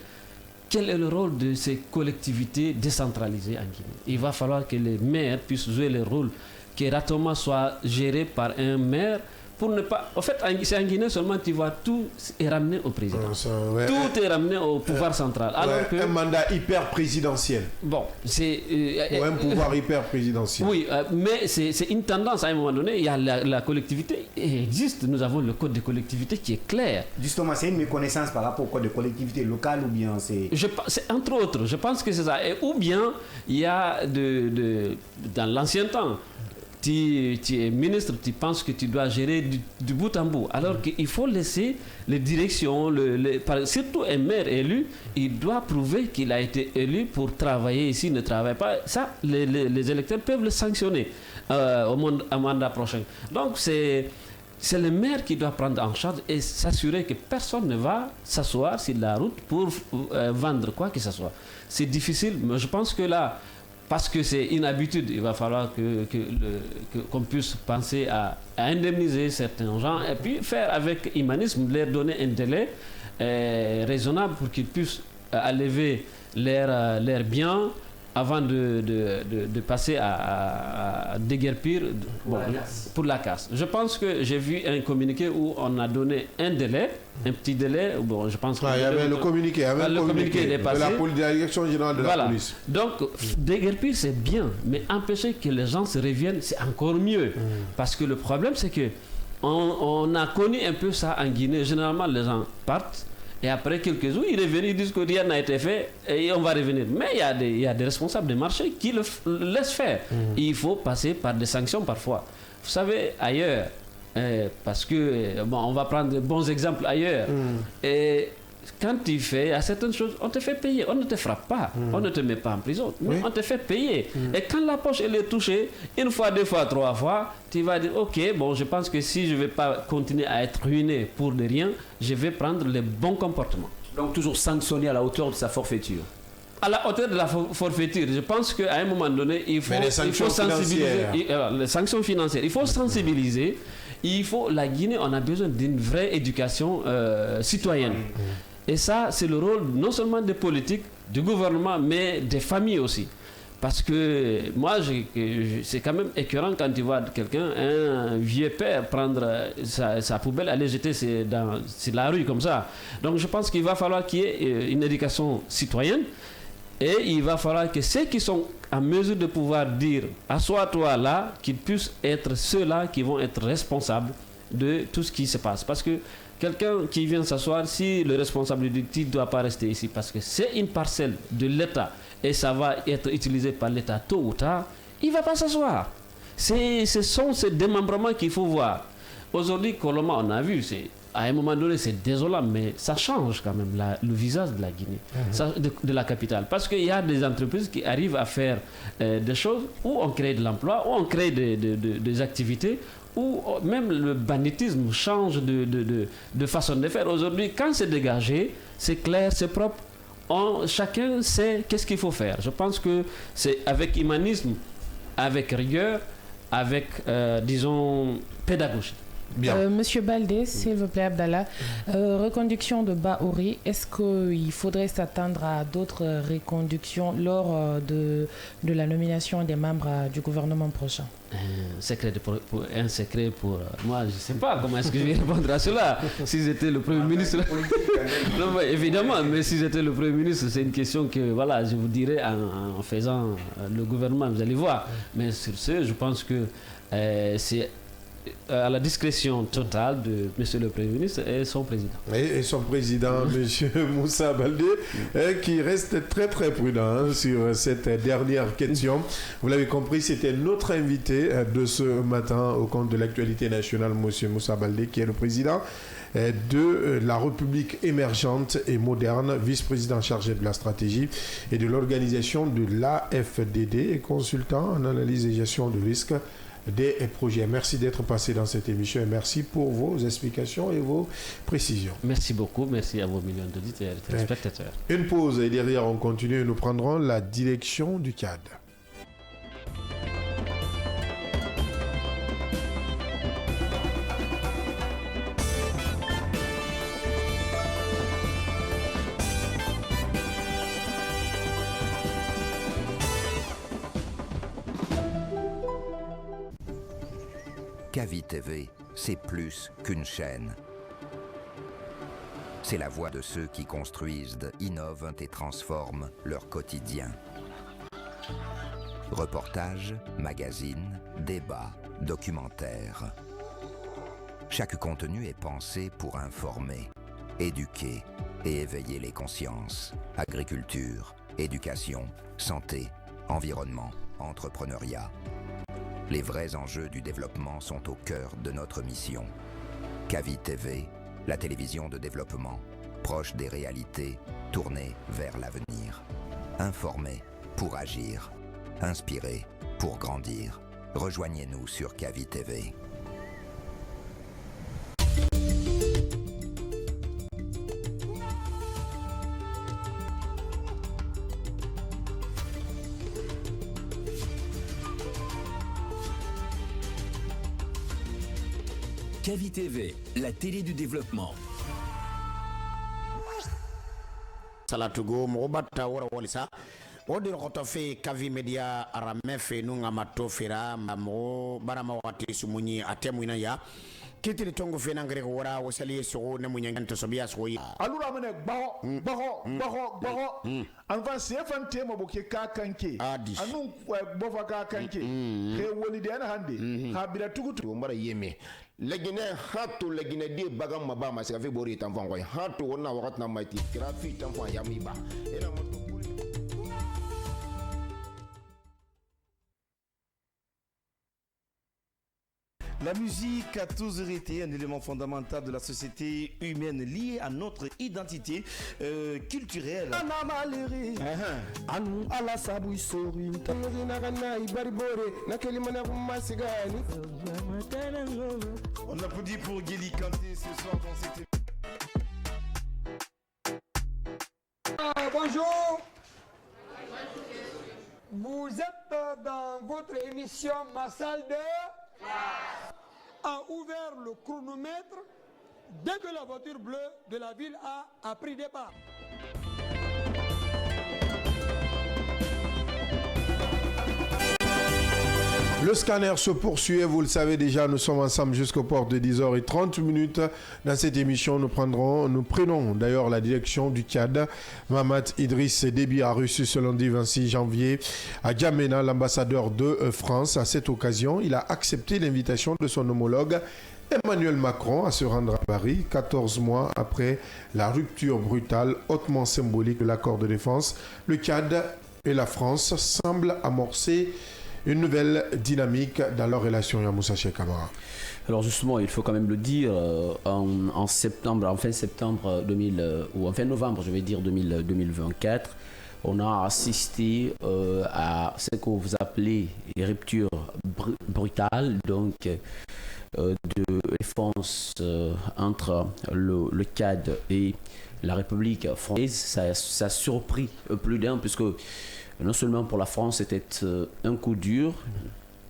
Quel est le rôle de ces collectivités décentralisées en Guinée? Il va falloir que les maires puissent jouer le rôle, que Ratoma soit géré par un maire, pour ne pas... En fait, c'est en Guinée seulement tu vois tout est ramené au président. Tout est ramené au pouvoir central. Alors un mandat hyper présidentiel. Bon, c'est... ou un pouvoir hyper présidentiel. Oui, mais c'est une tendance à un moment donné. Il y a la collectivité existe. Nous avons le code de collectivité qui est clair. Justement, c'est une méconnaissance par rapport au code de collectivité locale ou bien c'est... C'est entre autres, je pense que c'est ça. Ou bien il y a dans l'ancien temps, tu es ministre, tu penses que tu dois gérer du bout en bout. Alors qu'il faut laisser les directions, surtout un maire élu, il doit prouver qu'il a été élu pour travailler. S'il ne travaille pas, ça, les électeurs peuvent le sanctionner au mandat prochain. Donc c'est le maire qui doit prendre en charge et s'assurer que personne ne va s'asseoir sur la route pour vendre quoi que ce soit. C'est difficile, mais je pense que là, parce que c'est une habitude, il va falloir qu'on puisse penser à indemniser certains gens et puis faire avec humanisme, leur donner un délai raisonnable pour qu'ils puissent enlever leurs biens avant de passer à déguerpir pour la casse. Je pense que j'ai vu un communiqué où on a donné un délai, un petit délai. Bon, je pense il y avait le communiqué, de la direction générale de la police. Donc, déguerpir, c'est bien, mais empêcher que les gens se reviennent, c'est encore mieux. Parce que le problème, c'est que on a connu un peu ça en Guinée. Généralement, les gens partent. Et après quelques jours, ils reviennent, ils disent que rien n'a été fait et on va revenir. Mais il y a des responsables des marchés qui le laissent faire. Il faut passer par des sanctions parfois. Vous savez, ailleurs, parce que, on va prendre de bons exemples ailleurs. Et quand tu fais à certaines choses, on te fait payer. On ne te frappe pas, on ne te met pas en prison, mais on te fait payer. Et quand la poche elle est touchée, une fois, deux fois, trois fois, tu vas dire, ok, je pense que si je ne vais pas continuer à être ruiné pour de rien, je vais prendre les bons comportements. Donc toujours sanctionner à la hauteur de sa forfaiture. À la hauteur de la forfaiture, je pense qu'à un moment donné, il faut sensibiliser. Les sanctions financières, il faut sensibiliser. La Guinée, on a besoin d'une vraie éducation citoyenne. Et ça, c'est le rôle non seulement des politiques, du gouvernement, mais des familles aussi. Parce que moi, c'est quand même écœurant quand tu vois quelqu'un, un vieux père, prendre sa poubelle, aller jeter sur la rue comme ça. Donc je pense qu'il va falloir qu'il y ait une éducation citoyenne et il va falloir que ceux qui sont en mesure de pouvoir dire « assois-toi là », qu'ils puissent être ceux-là qui vont être responsables de tout ce qui se passe. Parce que quelqu'un qui vient s'asseoir, si le responsable dit qu'il ne doit pas rester ici parce que c'est une parcelle de l'État et ça va être utilisé par l'État tôt ou tard, il ne va pas s'asseoir. Ce sont ces démembrements qu'il faut voir. Aujourd'hui, Coloma, on a vu, à un moment donné, c'est désolant, mais ça change quand même le visage de la Guinée, de la capitale. Parce qu'il y a des entreprises qui arrivent à faire des choses où on crée de l'emploi, où on crée des activités, où même le banditisme change de façon de faire. Aujourd'hui, quand c'est dégagé, c'est clair, c'est propre, chacun sait qu'est-ce qu'il faut faire. Je pense que c'est avec humanisme, avec rigueur, avec, disons, pédagogie. Monsieur Baldé, s'il vous plaît, Abdallah, reconduction de Bahouri, est-ce qu'il faudrait s'attendre à d'autres reconductions lors de la nomination des membres du gouvernement prochain? Un secret pour moi, je ne sais pas comment est-ce que je vais répondre à cela. Si j'étais le Premier ministre... Non, mais évidemment, mais si j'étais le Premier ministre, c'est une question que je vous dirais en faisant le gouvernement, vous allez voir. Mais sur ce, je pense que c'est à la discrétion totale de M. le Premier ministre et son président. Et son président, M. Moussa Baldé, qui reste très très prudent sur cette dernière question. Vous l'avez compris, c'était notre invité de ce matin au compte de l'actualité nationale, M. Moussa Baldé, qui est le président de la République émergente et moderne, vice-président chargé de la stratégie et de l'organisation de l'AFDD et consultant en analyse et gestion de risque des projets. Merci d'être passé dans cette émission et merci pour vos explications et vos précisions. Merci beaucoup, merci à vos millions d'auditeurs et téléspectateurs. Une pause et derrière on continue et nous prendrons la direction du CAD. Kavi TV, c'est plus qu'une chaîne. C'est la voix de ceux qui construisent, innovent et transforment leur quotidien. Reportages, magazines, débats, documentaires. Chaque contenu est pensé pour informer, éduquer et éveiller les consciences. Agriculture, éducation, santé, environnement, entrepreneuriat. Les vrais enjeux du développement sont au cœur de notre mission. Kavi TV, la télévision de développement, proche des réalités, tournée vers l'avenir. Informé pour agir, inspiré pour grandir. Rejoignez-nous sur Kavi TV. Kavi TV, la télé du développement. Salatugo mobata wora walisa odir khoto fe Kavi Media arame fe nunga matofera mamo barama wati sumunyi atemu ina ya kitili tongo fe nangere wora wasali so ne munyangante so biya so yi alura mene baho anfa sefan tema boke ka kanke anu bofa ka kanke he woni de na hande ha bira tugutu mbara yeme legine hatu legine di bagam maba ma se bori tanfan ko hatu wona wakat na maiti grafi tanfan yamiba ena La musique a toujours été un élément fondamental de la société humaine lié à notre identité culturelle. On applaudit pour Guéli Kanté ce soir dans cette bonjour. Vous êtes dans votre émission Ma salle de a ouvert le chronomètre dès que la voiture bleue de la ville a pris départ. Le scanner se poursuit, vous le savez déjà, nous sommes ensemble jusqu'au port de 10h30. Dans cette émission, nous prenons d'ailleurs la direction du Tchad. Mahamat Idriss Déby a reçu ce lundi 26 janvier à Djamena l'ambassadeur de France. À cette occasion, il a accepté l'invitation de son homologue Emmanuel Macron à se rendre à Paris, 14 mois après la rupture brutale, hautement symbolique de l'accord de défense. Le Tchad et la France semblent amorcer une nouvelle dynamique dans leur relation. Yamoussa Cheikh Camara. Alors justement, il faut quand même le dire, en fin septembre ou en fin novembre, je vais dire 2024, on a assisté à ce que vous appelez les ruptures brutales, donc de défense entre le Tchad et la République française. Ça a surpris plus d'un, puisque non seulement pour la France, c'était un coup dur,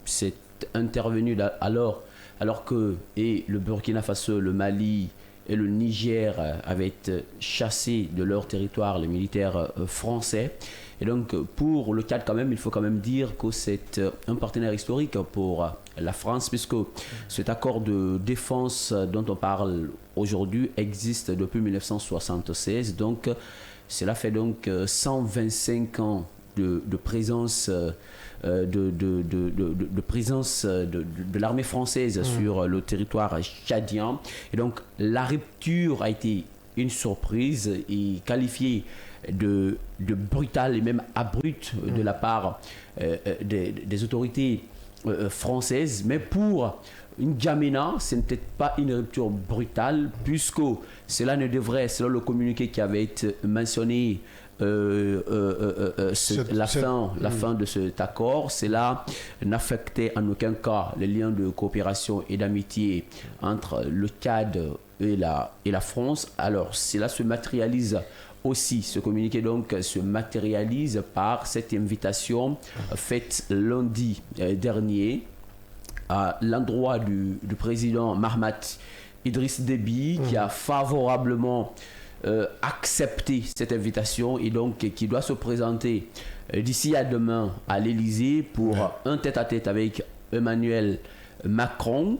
c'est intervenu alors que le Burkina Faso, le Mali et le Niger avaient chassé de leur territoire les militaires français. Et donc pour le Tchad quand même, il faut quand même dire que c'est un partenaire historique pour la France, puisque cet accord de défense dont on parle aujourd'hui existe depuis 1976. Donc cela fait donc 125 ans de présence de présence de l'armée française sur le territoire tchadien. Et donc la rupture a été une surprise et qualifiée de brutale et même abrupte de la part des autorités françaises. Mais pour N'Djamena, ce n'était pas une rupture brutale, puisque cela ne devrait, selon le communiqué qui avait été mentionné, la fin de cet accord, cela n'affectait en aucun cas les liens de coopération et d'amitié entre le Tchad et la France. Alors cela se matérialise aussi, ce communiqué donc se matérialise par cette invitation faite lundi dernier à l'endroit du président Mahamat Idriss Déby, qui a favorablement accepter cette invitation et donc qui doit se présenter d'ici à demain à l'Élysée pour un tête-à-tête avec Emmanuel Macron.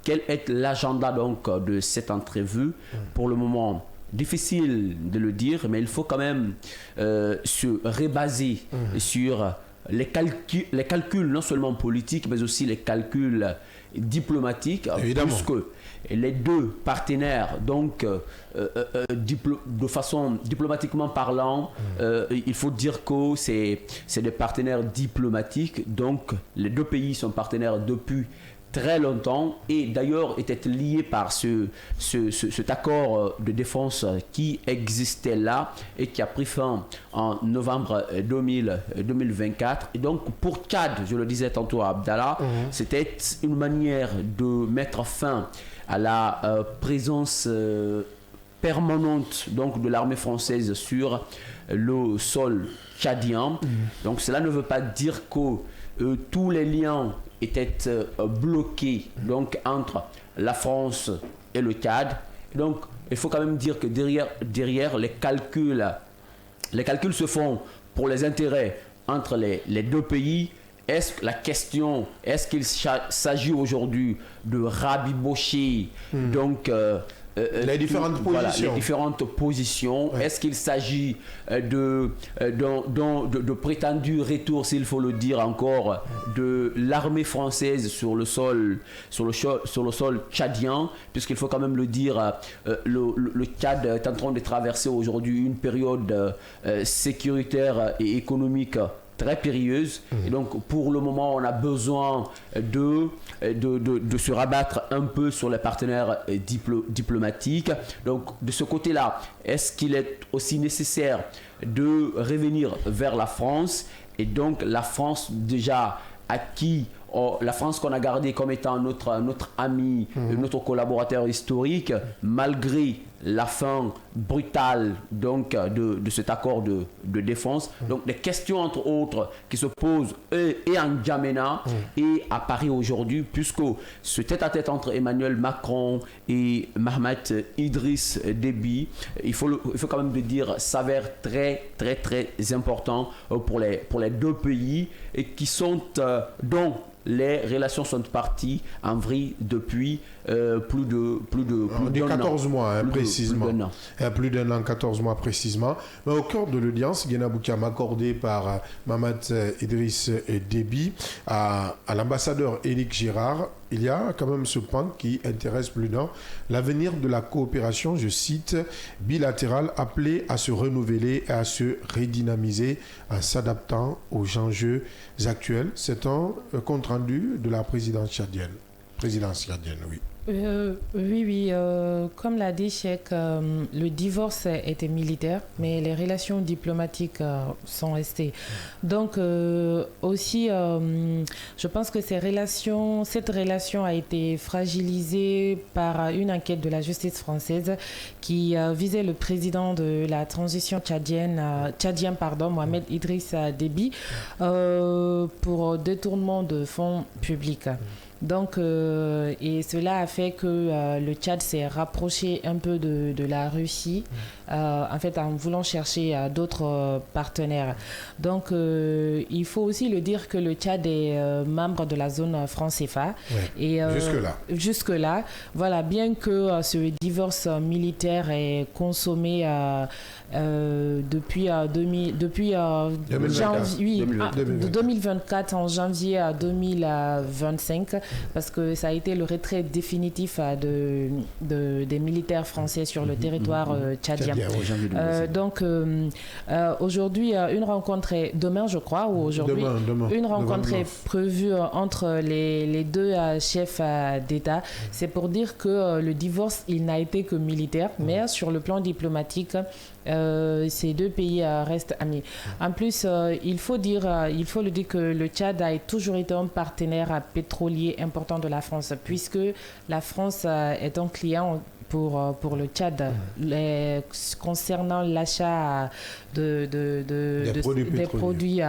Quel est l'agenda donc de cette entrevue? Pour le moment, difficile de le dire, mais il faut quand même se rebaser sur les calculs non seulement politiques, mais aussi les calculs diplomatiques, puisque les deux partenaires, donc de façon diplomatiquement parlant, il faut dire que c'est des partenaires diplomatiques, donc les deux pays sont partenaires depuis très longtemps et d'ailleurs étaient liés par cet accord de défense qui existait là et qui a pris fin en novembre 2024. Et donc pour Tchad, je le disais tantôt à Abdallah, c'était une manière de mettre fin à la présence permanente donc, de l'armée française sur le sol tchadien. Donc cela ne veut pas dire que tous les liens étaient bloqués donc, entre la France et le Tchad. Donc il faut quand même dire que derrière les calculs se font pour les intérêts entre les deux pays. Est-ce qu'il s'agit aujourd'hui de rabibocher donc les différentes positions. Voilà, les différentes positions. Ouais. Est-ce qu'il s'agit de prétendus retours, s'il faut le dire encore, de l'armée française sur le sol tchadien, puisqu'il faut quand même le dire, le Tchad est en train de traverser aujourd'hui une période sécuritaire et économique très périlleuse. Et donc pour le moment on a besoin de se rabattre un peu sur les partenaires diplomatiques. Donc de ce côté là, est-ce qu'il est aussi nécessaire de revenir vers la France, et donc la France déjà la France qu'on a gardée comme étant notre ami, notre collaborateur historique, malgré la fin brutale donc, de cet accord de défense. Donc des questions entre autres qui se posent et en N'Djamena et à Paris aujourd'hui, puisque ce tête-à-tête entre Emmanuel Macron et Mahamat Idriss Déby, il faut quand même le dire, s'avère très très très important pour les deux pays et qui sont dont les relations sont parties en vrille depuis plus de 14 mois, hein, précisément. Plus d'un an, 14 mois précisément. Mais au cœur de l'audience, Guéna Boukam accordé par Mahamat Idriss Déby à l'ambassadeur Éric Girard, il y a quand même ce point qui intéresse plus d'un, l'avenir de la coopération, je cite, bilatérale, appelée à se renouveler et à se redynamiser en s'adaptant aux enjeux actuels. C'est un compte rendu de la présidence tchadienne, oui. Oui, comme l'a dit Cheikh, le divorce était militaire, mais les relations diplomatiques sont restées. Donc aussi, je pense que cette relation a été fragilisée par une enquête de la justice française qui visait le président de la transition tchadien, Mohamed Idriss Déby, pour détournement de fonds publics. Donc, et cela a fait que le Tchad s'est rapproché un peu de la Russie, en fait en voulant chercher d'autres partenaires. Donc, il faut aussi le dire que le Tchad est membre de la zone franc CFA. Ouais. Et jusque-là, voilà, bien que ce divorce militaire est consommé depuis 2024 en janvier 2025, parce que ça a été le retrait définitif des militaires français sur le territoire tchadien. Donc aujourd'hui, une rencontre est demain, je crois, ou aujourd'hui, une rencontre est prévue entre les deux chefs d'État. C'est pour dire que le divorce, il n'a été que militaire, mais sur le plan diplomatique, ces deux pays restent amis. En plus, il faut le dire que le Tchad a toujours été un partenaire pétrolier important de la France, puisque la France est un client pour le Tchad concernant l'achat des produits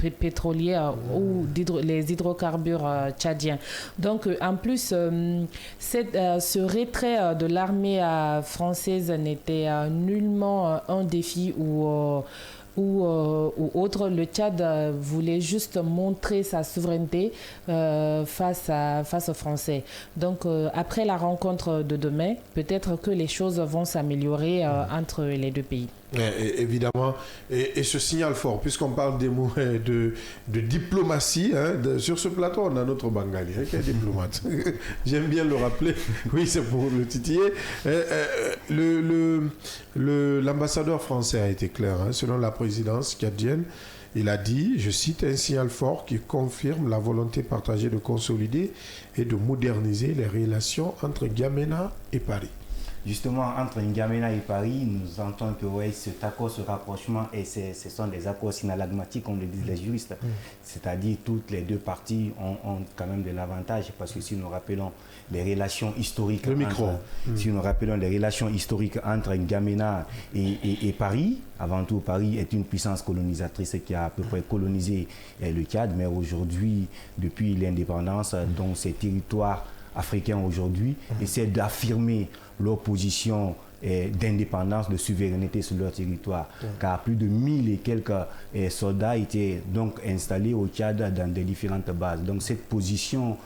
pétroliers ou les hydrocarbures tchadiens. Donc en plus, ce retrait de l'armée française n'était nullement un défi ou autre. Le Tchad voulait juste montrer sa souveraineté face aux Français. Donc après la rencontre de demain, peut-être que les choses vont s'améliorer entre les deux pays. Évidemment, et ce signal fort, puisqu'on parle des mots de diplomatie, sur ce plateau, on a notre Bangali qui est diplomate. J'aime bien le rappeler. Oui, c'est pour le titiller. L'ambassadeur français a été clair, selon la présidence tchadienne. Il a dit, je cite, un signal fort qui confirme la volonté partagée de consolider et de moderniser les relations entre N'Djamena et Paris. Justement, entre N'Djamena et Paris, nous sentons que cet accord, ce rapprochement, et ce sont des accords synalagmatiques, comme le disent les juristes. C'est-à-dire toutes les deux parties ont quand même de l'avantage, parce que si nous rappelons les relations historiques, si nous rappelons les relations historiques entre N'Djamena et Paris, avant tout, Paris est une puissance colonisatrice qui a à peu près colonisé le Tchad, mais aujourd'hui, depuis l'indépendance, donc ces territoires africains aujourd'hui essaient d'affirmer leur position d'indépendance, de souveraineté sur leur territoire. Car plus de 1000 et quelques soldats étaient donc installés au Tchad dans des différentes bases. Donc cette position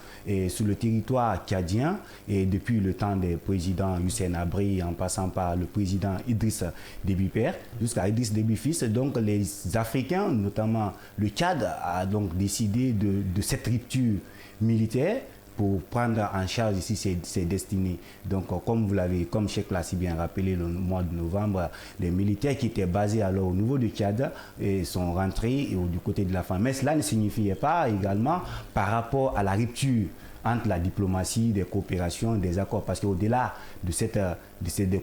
sur le territoire tchadien, et depuis le temps des présidents Hussein Habré, en passant par le président Idriss Déby père, jusqu'à Idriss Déby fils, donc les Africains, notamment le Tchad, a donc décidé de cette rupture militaire pour prendre en charge ici ses destinées. Donc, comme Cheikh l'a si bien rappelé le mois de novembre, les militaires qui étaient basés alors au niveau du Tchad sont rentrés du côté de la France. Mais cela ne signifiait pas également par rapport à la rupture entre la diplomatie, des coopérations, des accords. Parce qu'au-delà de ces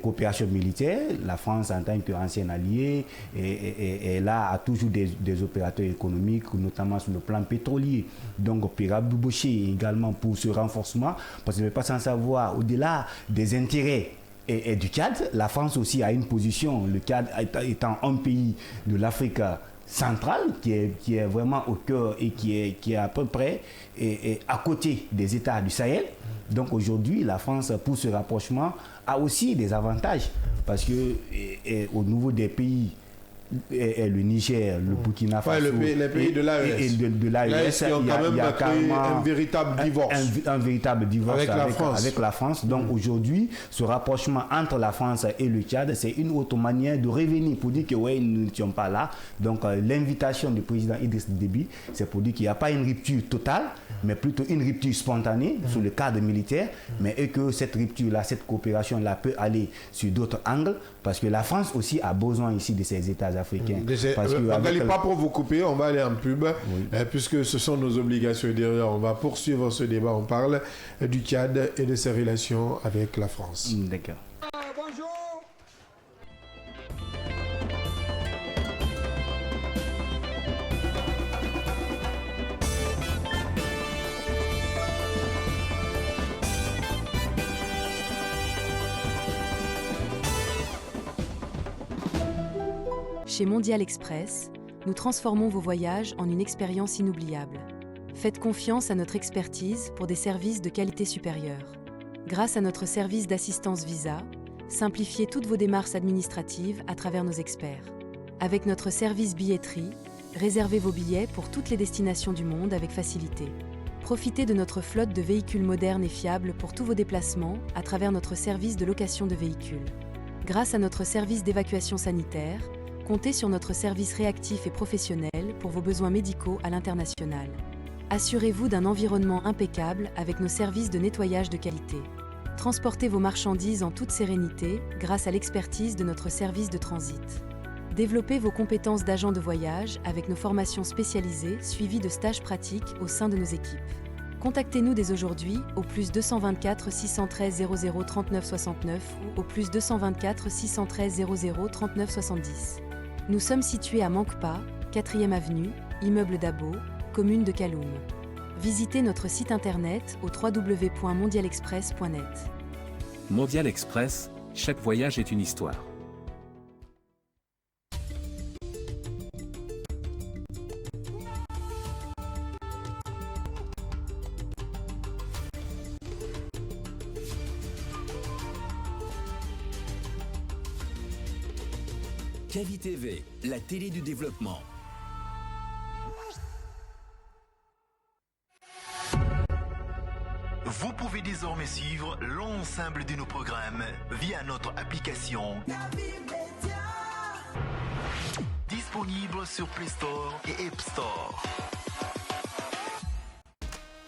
coopérations militaires, la France, en tant qu'ancien allié, a toujours des opérateurs économiques, notamment sur le plan pétrolier. Donc, Pierre Boucher également pour ce renforcement, parce que je ne vais pas sans savoir, au-delà des intérêts et du Tchad, la France aussi a une position, le Tchad étant un pays de l'Afrique centrale qui est vraiment au cœur et qui est à peu près à côté des États du Sahel. Donc aujourd'hui, la France, pour ce rapprochement, a aussi des avantages parce que au niveau des pays, le Niger, le Burkina Faso, les pays de l'AES, il y a quand même un véritable divorce, un véritable divorce avec la France. Donc aujourd'hui, ce rapprochement entre la France et le Tchad, c'est une autre manière de revenir pour dire que nous n'étions pas là. Donc l'invitation du président Idriss Déby, c'est pour dire qu'il n'y a pas une rupture totale, mais plutôt une rupture spontanée sur le cadre militaire, mais que cette rupture-là, cette coopération-là peut aller sur d'autres angles, parce que la France aussi a besoin ici de ces États africains. On n'allait pas pour vous couper, on va aller en pub, puisque ce sont nos obligations. Et derrière, on va poursuivre ce débat. On parle du Tchad et de ses relations avec la France. D'accord. Bonjour. Chez Mondial Express, nous transformons vos voyages en une expérience inoubliable. Faites confiance à notre expertise pour des services de qualité supérieure. Grâce à notre service d'assistance visa, simplifiez toutes vos démarches administratives à travers nos experts. Avec notre service billetterie, réservez vos billets pour toutes les destinations du monde avec facilité. Profitez de notre flotte de véhicules modernes et fiables pour tous vos déplacements à travers notre service de location de véhicules. Grâce à notre service d'évacuation sanitaire, comptez sur notre service réactif et professionnel pour vos besoins médicaux à l'international. Assurez-vous d'un environnement impeccable avec nos services de nettoyage de qualité. Transportez vos marchandises en toute sérénité grâce à l'expertise de notre service de transit. Développez vos compétences d'agent de voyage avec nos formations spécialisées suivies de stages pratiques au sein de nos équipes. Contactez-nous dès aujourd'hui au +224 613 00 39 69 ou au +224 613 00 39 70. Nous sommes situés à Mankpa, 4e avenue, immeuble Dabo, commune de Kaloum. Visitez notre site internet au www.mondialexpress.net. Mondial Express, chaque voyage est une histoire. Kavi TV, la télé du développement. Vous pouvez désormais suivre l'ensemble de nos programmes via notre application disponible sur Play Store et App Store.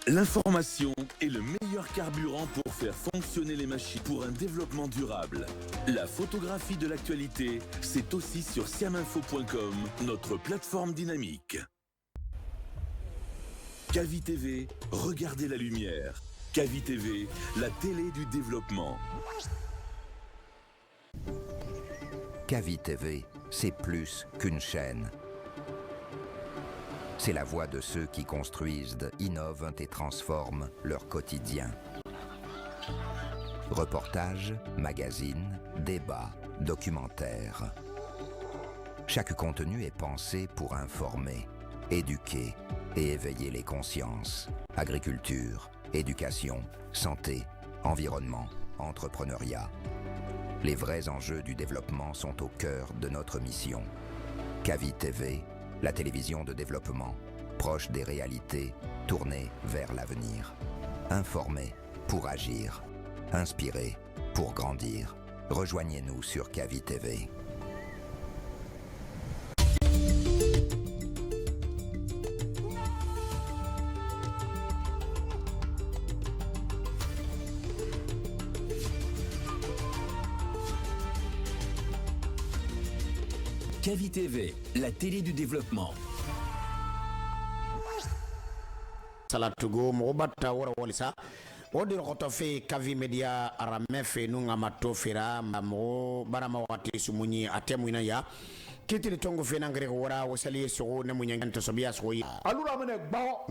L'information est le meilleur carburant pour faire fonctionner les machines pour un développement durable. La photographie de l'actualité, c'est aussi sur siaminfo.com, notre plateforme dynamique. Cavi TV, regardez la lumière. Cavi TV, la télé du développement. Cavi TV, c'est plus qu'une chaîne. C'est la voix de ceux qui construisent, innovent et transforment leur quotidien. Reportages, magazines, débats, documentaires. Chaque contenu est pensé pour informer, éduquer et éveiller les consciences. Agriculture, éducation, santé, environnement, entrepreneuriat. Les vrais enjeux du développement sont au cœur de notre mission. Cavi TV, la télévision de développement, proche des réalités, tournée vers l'avenir. Informer pour agir. Inspirer pour grandir. Rejoignez-nous sur Cavi TV. Cavi TV, la télé du développement. Salatugo mobata wora walisa odir koto fe Cavi Media arame fe nunga matofera mamo barama wati sumunyi atemu ina ya kitili tongo fe nangre wora wasali so ne munyanga sobia so yi alura mene baho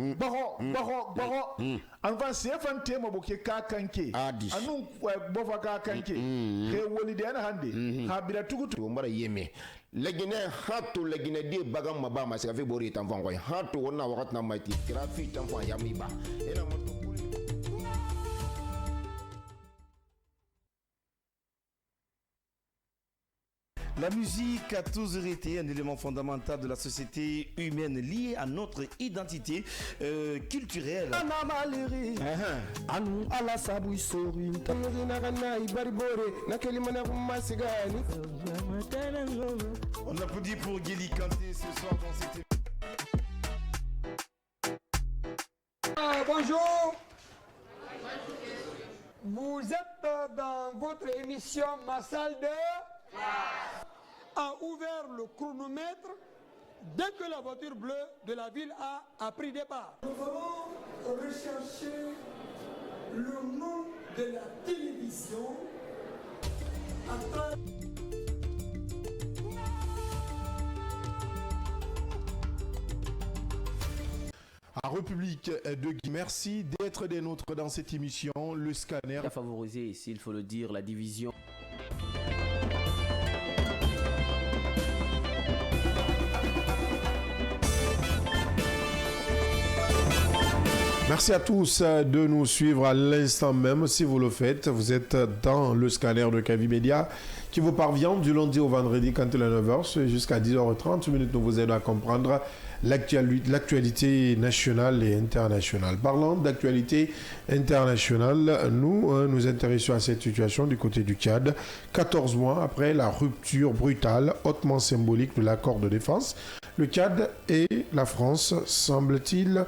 anvan sefan tema boke ka kanke anu bofa ka kanke he woli de na hande ha bila tugutu mara yeme legine hatu legine die bagam maba masika fe bori tamfan ko hatu wona wakat na maiti trafi tamfan yamiba ena La musique a toujours été un élément fondamental de la société humaine lié à notre identité culturelle. On applaudit pour Guéli Kanté ce soir dans cette bonjour. Vous êtes dans votre émission Ma salle de classe. A ouvert le chronomètre dès que la voiture bleue de la ville a pris départ. Nous allons rechercher le nom de la télévision à République de Guinée. Merci d'être des nôtres dans cette émission. Le scanner a favorisé, s'il faut le dire, la division. Merci à tous de nous suivre à l'instant même. Si vous le faites, vous êtes dans le scanner de Cavi Media qui vous parvient du lundi au vendredi quand il est 9h jusqu'à 10h30. Nous vous aidons à comprendre l'actualité nationale et internationale. Parlant d'actualité internationale, nous nous intéressons à cette situation du côté du Tchad, 14 mois après la rupture brutale, hautement symbolique de l'accord de défense. Le Tchad et la France, semble-t-il,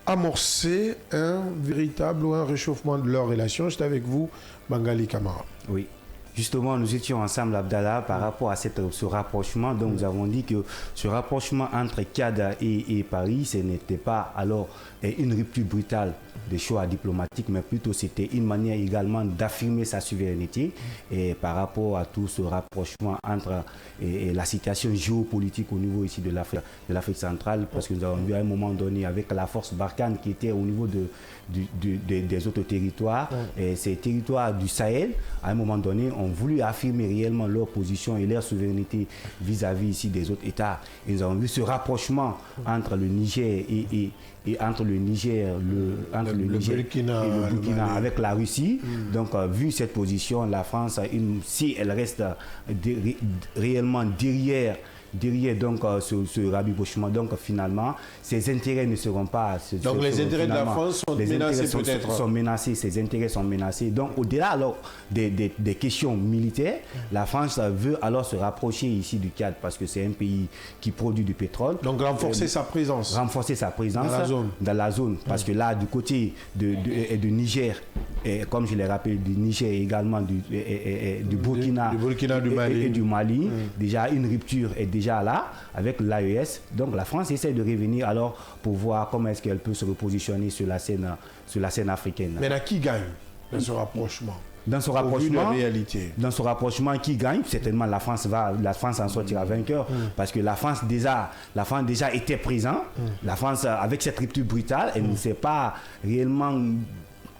amorcer un véritable réchauffement de leurs relations. J'étais avec vous, Bangali Kamara. Oui. Justement, nous étions ensemble, Abdallah, par rapport à ce rapprochement. Donc, nous avons dit que ce rapprochement entre Tchad et Paris, ce n'était pas alors une rupture brutale des choix diplomatiques, mais plutôt c'était une manière également d'affirmer sa souveraineté et par rapport à tout ce rapprochement entre la situation géopolitique au niveau ici de l'Afrique centrale, parce que nous avons vu à un moment donné avec la force Barkhane qui était au niveau des autres territoires, et ces territoires du Sahel, à un moment donné, ont voulu affirmer réellement leur position et leur souveraineté vis-à-vis ici des autres États. Et nous avons vu ce rapprochement entre le Niger et entre le Niger, le Burkina avec la Russie. Donc, vu cette position, la France, si elle reste réellement derrière derrière donc ce rabibochement, donc finalement, ses intérêts ne seront pas... Donc les intérêts de la France sont menacés peut-être. Sont menacés, ses intérêts sont menacés. Donc au-delà alors des questions militaires, la France veut alors se rapprocher ici du Tchad parce que c'est un pays qui produit du pétrole. Donc renforcer sa présence. Renforcer sa présence dans la zone. Parce que là, du côté de Niger, et comme je l'ai rappelé, du Niger et également du Burkina, et du Mali, déjà une rupture est déjà là avec l'AES. Donc la France essaie de revenir alors pour voir comment est-ce qu'elle peut se repositionner sur la scène africaine. Mais là, qui gagne dans ce rapprochement? Dans ce rapprochement, qui gagne? Certainement la France en sortira vainqueur parce que la France déjà était présente. La France, avec cette rupture brutale, elle ne s'est pas réellement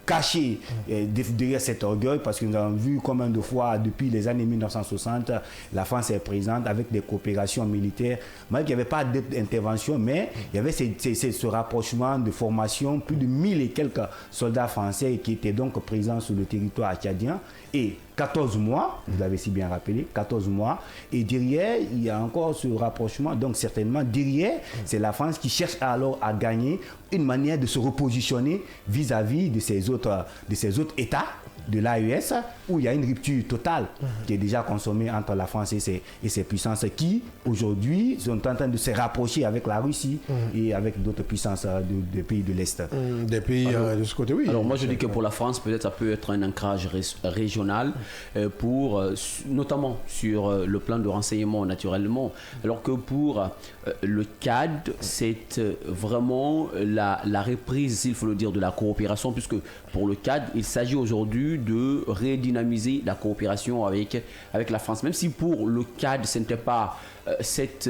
caché derrière cet orgueil parce que nous avons vu combien de fois depuis les années 1960 la France est présente avec des coopérations militaires, malgré qu'il n'y avait pas d'intervention, mais il y avait ce rapprochement de formation, plus de 1000 et quelques soldats français qui étaient donc présents sur le territoire tchadien et 14 mois, vous l'avez si bien rappelé, 14 mois, et derrière, il y a encore ce rapprochement, donc certainement, derrière, c'est la France qui cherche alors à gagner une manière de se repositionner vis-à-vis de ces autres États de l'AES, où il y a une rupture totale qui est déjà consommée entre la France et ses puissances qui, aujourd'hui, sont en train de se rapprocher avec la Russie et avec d'autres puissances des pays de l'Est. Des pays de ce côté, oui. Alors moi, je dis que pour la France, peut-être ça peut être un ancrage régional, notamment sur le plan de renseignement, naturellement, alors que pour le Tchad, c'est vraiment la reprise, s'il faut le dire, de la coopération, puisque pour le Tchad, il s'agit aujourd'hui de redynamiser la coopération avec la France. Même si pour le Tchad, ce n'était pas cette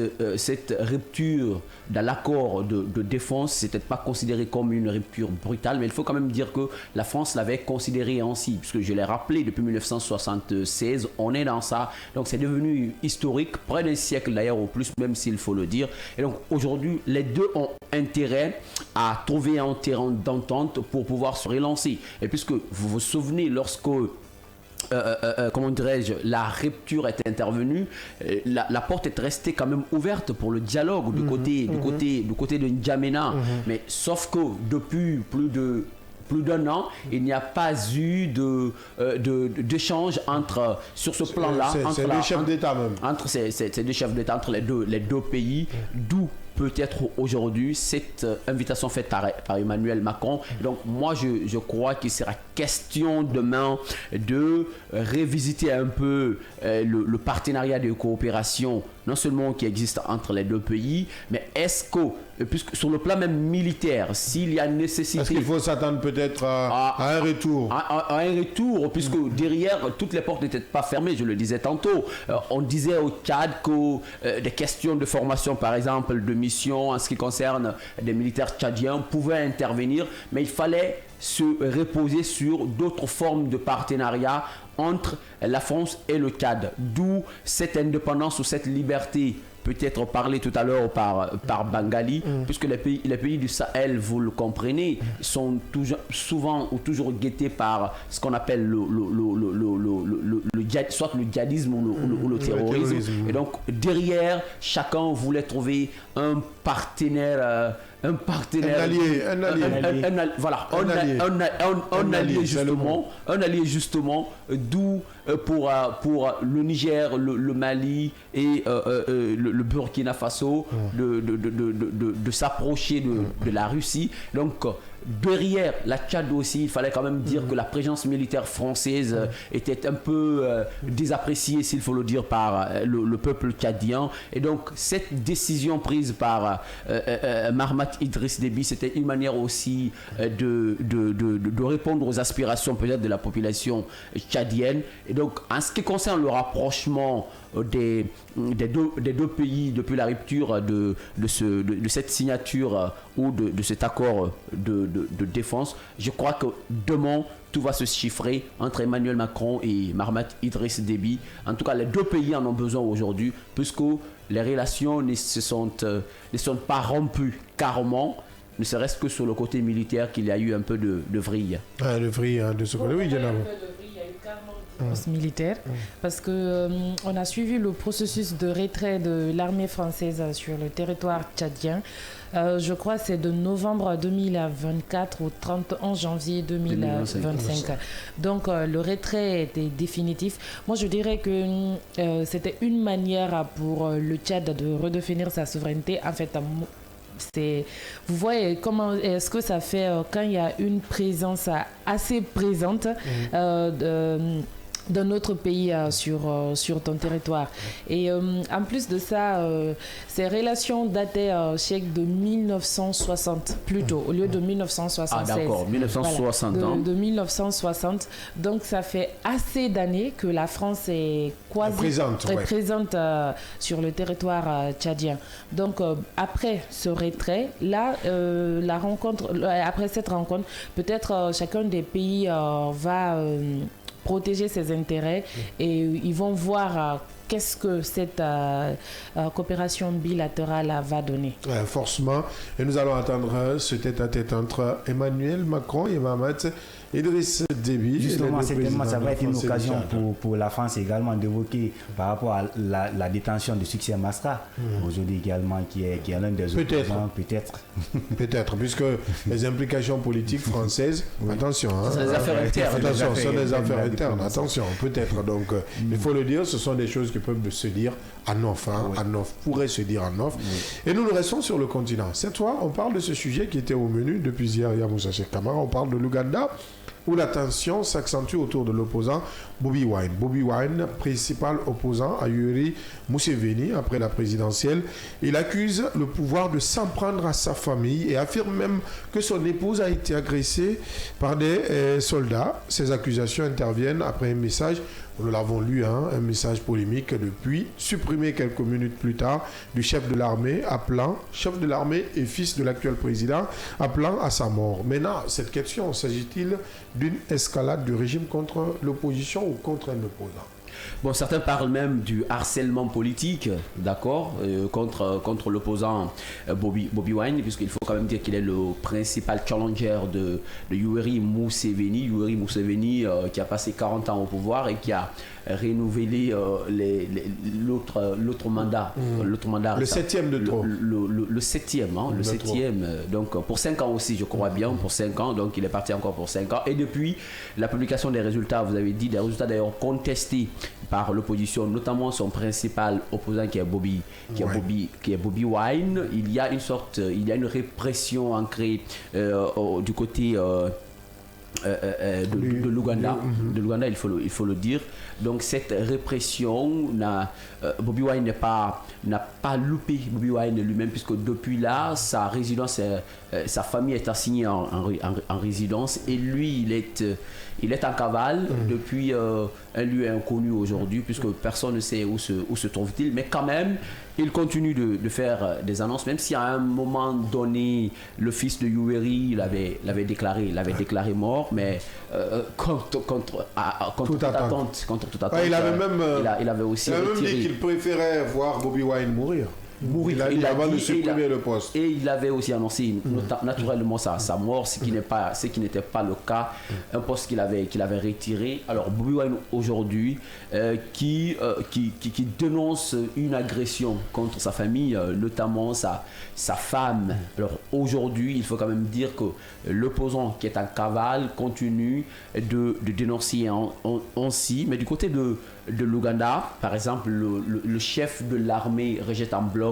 rupture dans l'accord de défense, n'était pas considéré comme une rupture brutale, mais il faut quand même dire que la France l'avait considéré ainsi, puisque je l'ai rappelé, depuis 1976, on est dans ça. Donc c'est devenu historique, près d'un siècle d'ailleurs au plus, même s'il faut le dire. Et donc aujourd'hui, les deux ont intérêt à trouver un terrain d'entente pour pouvoir se relancer. Et puisque vous vous souvenez, lorsque comment dirais-je, la rupture est intervenue, la porte est restée quand même ouverte pour le dialogue du côté de N'Djamena. Mais sauf que depuis plus d'un an, il n'y a pas eu d'échange sur ce plan-là c'est les chefs d'État même. Entre ces deux chefs d'État, entre les deux pays, d'où peut-être aujourd'hui cette invitation faite par Emmanuel Macron. Donc moi je crois qu'il sera question demain de revisiter un peu le partenariat de coopération, non seulement qui existe entre les deux pays, mais est-ce que, puisque sur le plan même militaire, s'il y a nécessité... Est-ce qu'il faut s'attendre peut-être à un retour à un retour, puisque derrière, toutes les portes n'étaient pas fermées, je le disais tantôt. On disait au Tchad que des questions de formation, par exemple, de mission en ce qui concerne des militaires tchadiens pouvaient intervenir, mais il fallait se reposer sur d'autres formes de partenariat entre la France et le Tchad. D'où cette indépendance ou cette liberté peut-être parlé tout à l'heure par Bangali, puisque les pays du Sahel, vous le comprenez, sont toujours guettés par ce qu'on appelle soit le djihadisme ou le terrorisme. Et donc derrière, chacun voulait trouver un partenaire, un allié justement, d'où pour le Niger, le Mali et le Burkina Faso de s'approcher de la Russie. Donc derrière la Tchad aussi, il fallait quand même dire que la présence militaire française était un peu désappréciée, s'il faut le dire, par le peuple tchadien. Et donc cette décision prise par Mahamat Idriss Déby, c'était une manière aussi de répondre aux aspirations peut-être de la population tchadienne. Et donc en ce qui concerne le rapprochement des deux pays depuis la rupture de cette signature ou de cet accord de défense, je crois que demain tout va se chiffrer entre Emmanuel Macron et Mahamat Idriss Déby. En tout cas, les deux pays en ont besoin aujourd'hui, puisque les relations ne sont pas rompues carrément, ne serait-ce que sur le côté militaire qu'il y a eu un peu de vrille. De vrille, de ce côté, oui, il y en a. militaire, parce que on a suivi le processus de retrait de l'armée française sur le territoire tchadien. Je crois que c'est de novembre 2024 au 31 janvier 2025. Donc le retrait était définitif. Moi je dirais que c'était une manière pour le Tchad de redéfinir sa souveraineté. En fait, vous voyez comment est-ce que ça fait quand il y a une présence assez présente d'un autre pays sur ton territoire. Et en plus de ça, ces relations dataient de 1960 plutôt, au lieu de 1976. Ah d'accord, 1960. Voilà, de 1960. Donc ça fait assez d'années que la France est présente sur le territoire tchadien. Donc après ce retrait, là, après cette rencontre, peut-être chacun des pays va protéger ses intérêts et ils vont voir qu'est-ce que cette coopération bilatérale va donner. Forcément. Et nous allons attendre ce tête-à-tête entre Emmanuel Macron et Mohamed Idriss Déby. Justement, certainement, ça va être une occasion pour la France également d'évoquer par rapport à la détention de Succès Masra, aujourd'hui également, qui est l'un des opposants, peut-être. Peut-être, puisque les implications politiques françaises, attention, sont des affaires internes. Attention, ce sont des affaires internes, attention, peut-être. Donc, il faut le dire, ce sont des choses qui peuvent se dire en off, pourraient se dire en off. Et nous restons sur le continent. Cette fois, on parle de ce sujet qui était au menu depuis hier, Moussa Cheikh Camara. On parle de l'Ouganda, où la tension s'accentue autour de l'opposant Bobi Wine. Bobi Wine, principal opposant à Yoweri Museveni après la présidentielle, il accuse le pouvoir de s'en prendre à sa famille et affirme même que son épouse a été agressée par des soldats. Ces accusations interviennent après un message, nous l'avons lu, un message polémique depuis, supprimé quelques minutes plus tard, du chef de l'armée et fils de l'actuel président, appelant à sa mort. Maintenant, cette question, s'agit-il d'une escalade du régime contre l'opposition ou contre un opposant? Bon, certains parlent même du harcèlement politique, d'accord, contre l'opposant Bobi Wine, puisqu'il faut quand même dire qu'il est le principal challenger de Yoweri Museveni. Yoweri Museveni qui a passé 40 ans au pouvoir et qui a renouvelé l'autre mandat. Le septième de trop. Le septième, le septième. Donc pour 5 ans aussi, je crois bien, pour 5 ans. Donc il est parti encore pour 5 ans. Et depuis la publication des résultats, vous avez dit, des résultats d'ailleurs contestés par l'opposition, notamment son principal opposant qui est Bobi Wine, il y a une répression ancrée du côté de l'Ouganda, il faut le dire. Donc cette répression, Bobi Wine n'a pas loupé Bobi Wine lui-même, puisque depuis là, sa résidence, sa famille est assignée en résidence et lui, il est en cavale depuis un lieu inconnu aujourd'hui, puisque personne ne sait où se trouve-t-il, mais quand même, il continue de faire des annonces, même si à un moment donné, le fils de Yoweri l'avait déclaré mort, mais contre toute attente. Il avait aussi retiré. dit qu'il préférait voir Bobi Wine mourir. Il a de supprimer le poste. Et il avait aussi annoncé naturellement sa mort, ce qui n'était pas le cas, un poste qu'il avait retiré. Alors Bobi Wine aujourd'hui qui dénonce une agression contre sa famille, notamment sa femme. Alors aujourd'hui, il faut quand même dire que l'opposant qui est en cavale continue de dénoncer ainsi, mais du côté de l'Ouganda, par exemple, le chef de l'armée rejette en bloc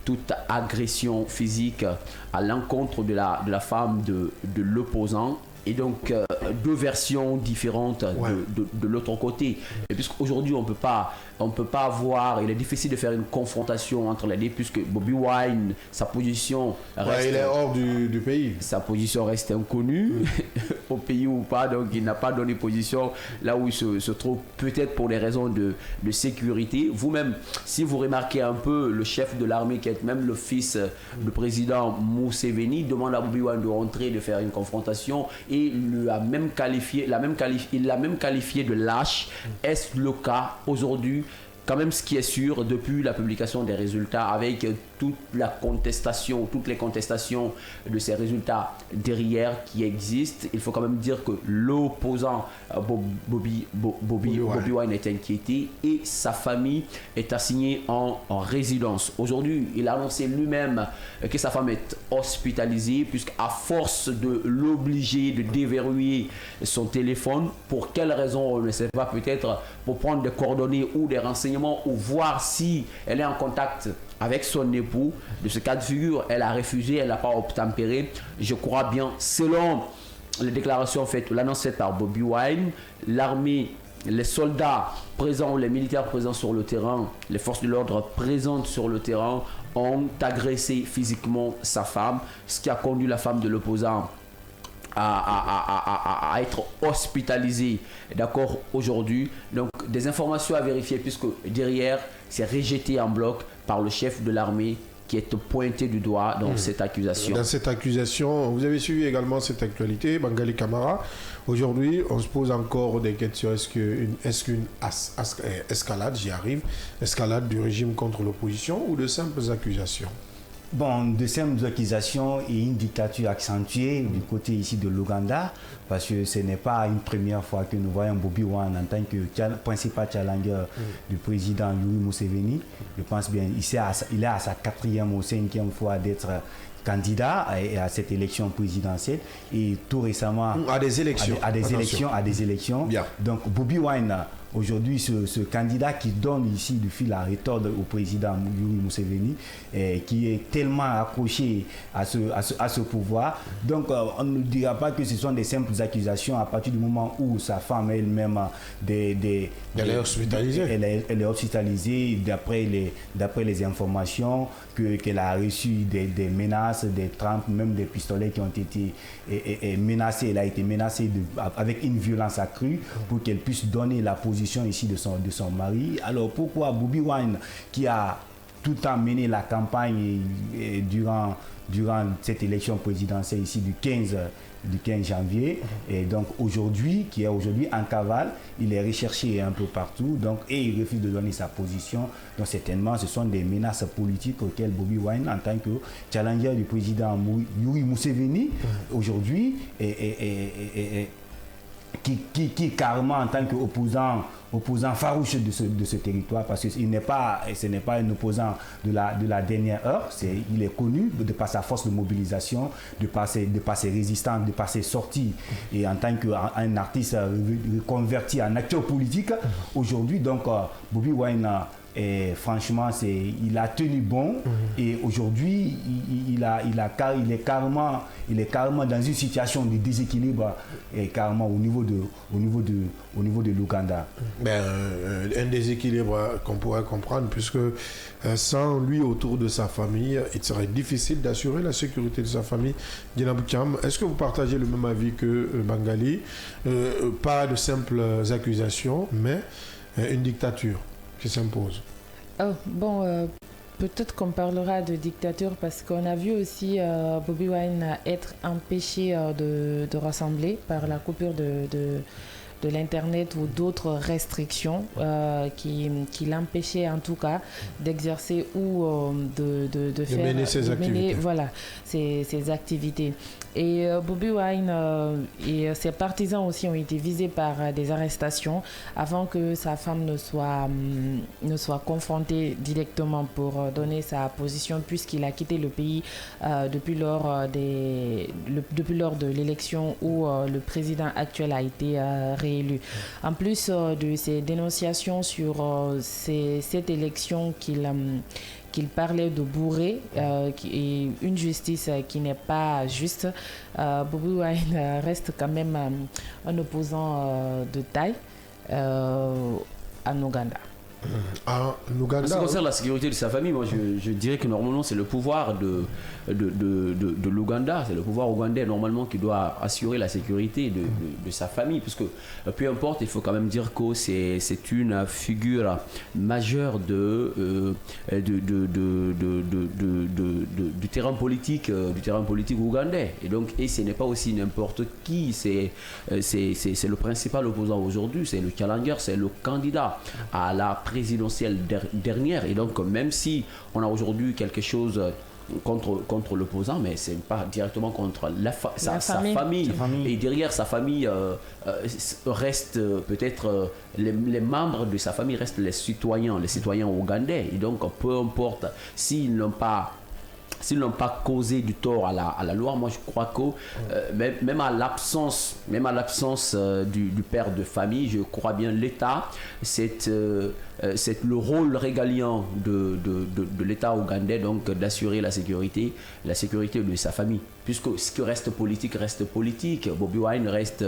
toute agression physique à l'encontre de la femme de l'opposant. Et donc, deux versions différentes de l'autre côté. Et puisqu'aujourd'hui, on peut pas voir, il est difficile de faire une confrontation entre les deux, puisque Bobi Wine, sa position reste... il est hors du pays. Sa position reste inconnue, au pays ou pas, donc il n'a pas donné position là où il se trouve, peut-être pour des raisons de sécurité. Vous-même, si vous remarquez un peu, le chef de l'armée, qui est même le fils du président Museveni, demande à Bobi Wine de rentrer, de faire une confrontation, et il l'a même qualifié de lâche. Est-ce le cas aujourd'hui? Quand même, ce qui est sûr, depuis la publication des résultats, avec toutes les contestations de ces résultats derrière qui existent. Il faut quand même dire que l'opposant Bobi Wine est inquiété et sa famille est assignée en résidence. Aujourd'hui, il a annoncé lui-même que sa femme est hospitalisée puisqu'à force de l'obliger de déverrouiller son téléphone, pour quelle raison on ne sait pas, peut-être pour prendre des coordonnées ou des renseignements ou voir si elle est en contact avec son époux. De ce cas de figure, elle a refusé, elle n'a pas obtempéré. Je crois bien, selon les déclarations faites, l'annonce faite par Bobi Wine, l'armée, les soldats présents, les militaires présents sur le terrain, les forces de l'ordre présentes sur le terrain ont agressé physiquement sa femme, ce qui a conduit la femme de l'opposant à être hospitalisée, d'accord, aujourd'hui. Donc des informations à vérifier puisque derrière c'est rejeté en bloc par le chef de l'armée qui est pointé du doigt dans cette accusation. Dans cette accusation, vous avez suivi également cette actualité, Bangali Camara. Aujourd'hui, on se pose encore des questions. Est-ce qu'une escalade, j'y arrive, escalade du régime contre l'opposition ou de simples accusations? Bon, de simples accusations et une dictature accentuée du côté ici de l'Ouganda, parce que ce n'est pas une première fois que nous voyons Bobi Wine en tant que principal challenger du président Yoweri Museveni. Je pense bien, il est à sa 4e ou 5e fois d'être candidat à cette élection présidentielle et tout récemment à des élections. À des élections. Bien. Donc Bobi Wine, aujourd'hui, ce candidat qui donne ici du fil à retordre au président Yoweri Museveni, qui est tellement accroché à ce pouvoir. Donc, on ne dira pas que ce sont des simples accusations à partir du moment où sa femme elle-même elle est hospitalisée. Elle est hospitalisée d'après les informations qu'elle a reçues des menaces, des trampes, même des pistolets qui ont été menacés. Elle a été menacée avec une violence accrue pour qu'elle puisse donner la position ici de son mari. Alors pourquoi Bobi Wine, qui a tout le temps mené la campagne durant cette élection présidentielle ici du 15 janvier, et donc qui est aujourd'hui en cavale, il est recherché un peu partout, donc, et il refuse de donner sa position. Donc certainement ce sont des menaces politiques auxquelles Bobi Wine, en tant que challenger du président Yoweri Museveni, aujourd'hui qui carrément en tant qu'opposant farouche de ce territoire, parce que ce n'est pas un opposant de la dernière heure, il est connu de par sa force de mobilisation, de par ses résistances, de par ses sorties, et en tant qu'un artiste reconverti en acteur politique aujourd'hui. Donc Bobi Wine, et franchement, il a tenu bon, et aujourd'hui il est carrément dans une situation de déséquilibre, et carrément au niveau de l'Ouganda. Un déséquilibre qu'on pourrait comprendre, puisque sans lui autour de sa famille, il serait difficile d'assurer la sécurité de sa famille. Dina Boukam, est-ce que vous partagez le même avis que Bangali? Pas de simples accusations, mais une dictature qui s'impose. Peut-être qu'on parlera de dictature parce qu'on a vu aussi Bobi Wine être empêché de rassembler par la coupure de l'internet ou d'autres restrictions qui l'empêchaient en tout cas d'exercer ou de faire mener ses activités. Voilà, ses activités. Et Bobi Wine et ses partisans aussi ont été visés par des arrestations avant que sa femme ne soit confrontée directement pour donner sa position, puisqu'il a quitté le pays depuis lors de l'élection où le président actuel a été réélu. En plus de ces dénonciations sur cette élection qu'il parlait de bourrée et une justice qui n'est pas juste, Bobi Wine reste quand même un opposant de taille en Ouganda. En Ouganda, en ce qui concerne la sécurité de sa famille, moi je dirais que normalement c'est le pouvoir de l'Ouganda, c'est le pouvoir ougandais normalement qui doit assurer la sécurité de sa famille, puisque peu importe, il faut quand même dire que c'est une figure majeure du terrain politique ougandais, et ce n'est pas aussi n'importe qui, c'est le principal opposant aujourd'hui, c'est le challenger, c'est le candidat à la présidentielle dernière. Et donc, même si on a aujourd'hui quelque chose contre l'opposant, mais ce n'est pas directement contre sa famille. Et derrière sa famille reste peut-être les membres de sa famille restent les citoyens ougandais. Et donc, peu importe s'ils n'ont pas causé du tort à la loi, moi je crois que même à l'absence du père de famille, je crois bien l'État, c'est le rôle régalien de l'État ougandais, donc d'assurer la sécurité de sa famille. Puisque ce qui reste politique. Bobi Wine reste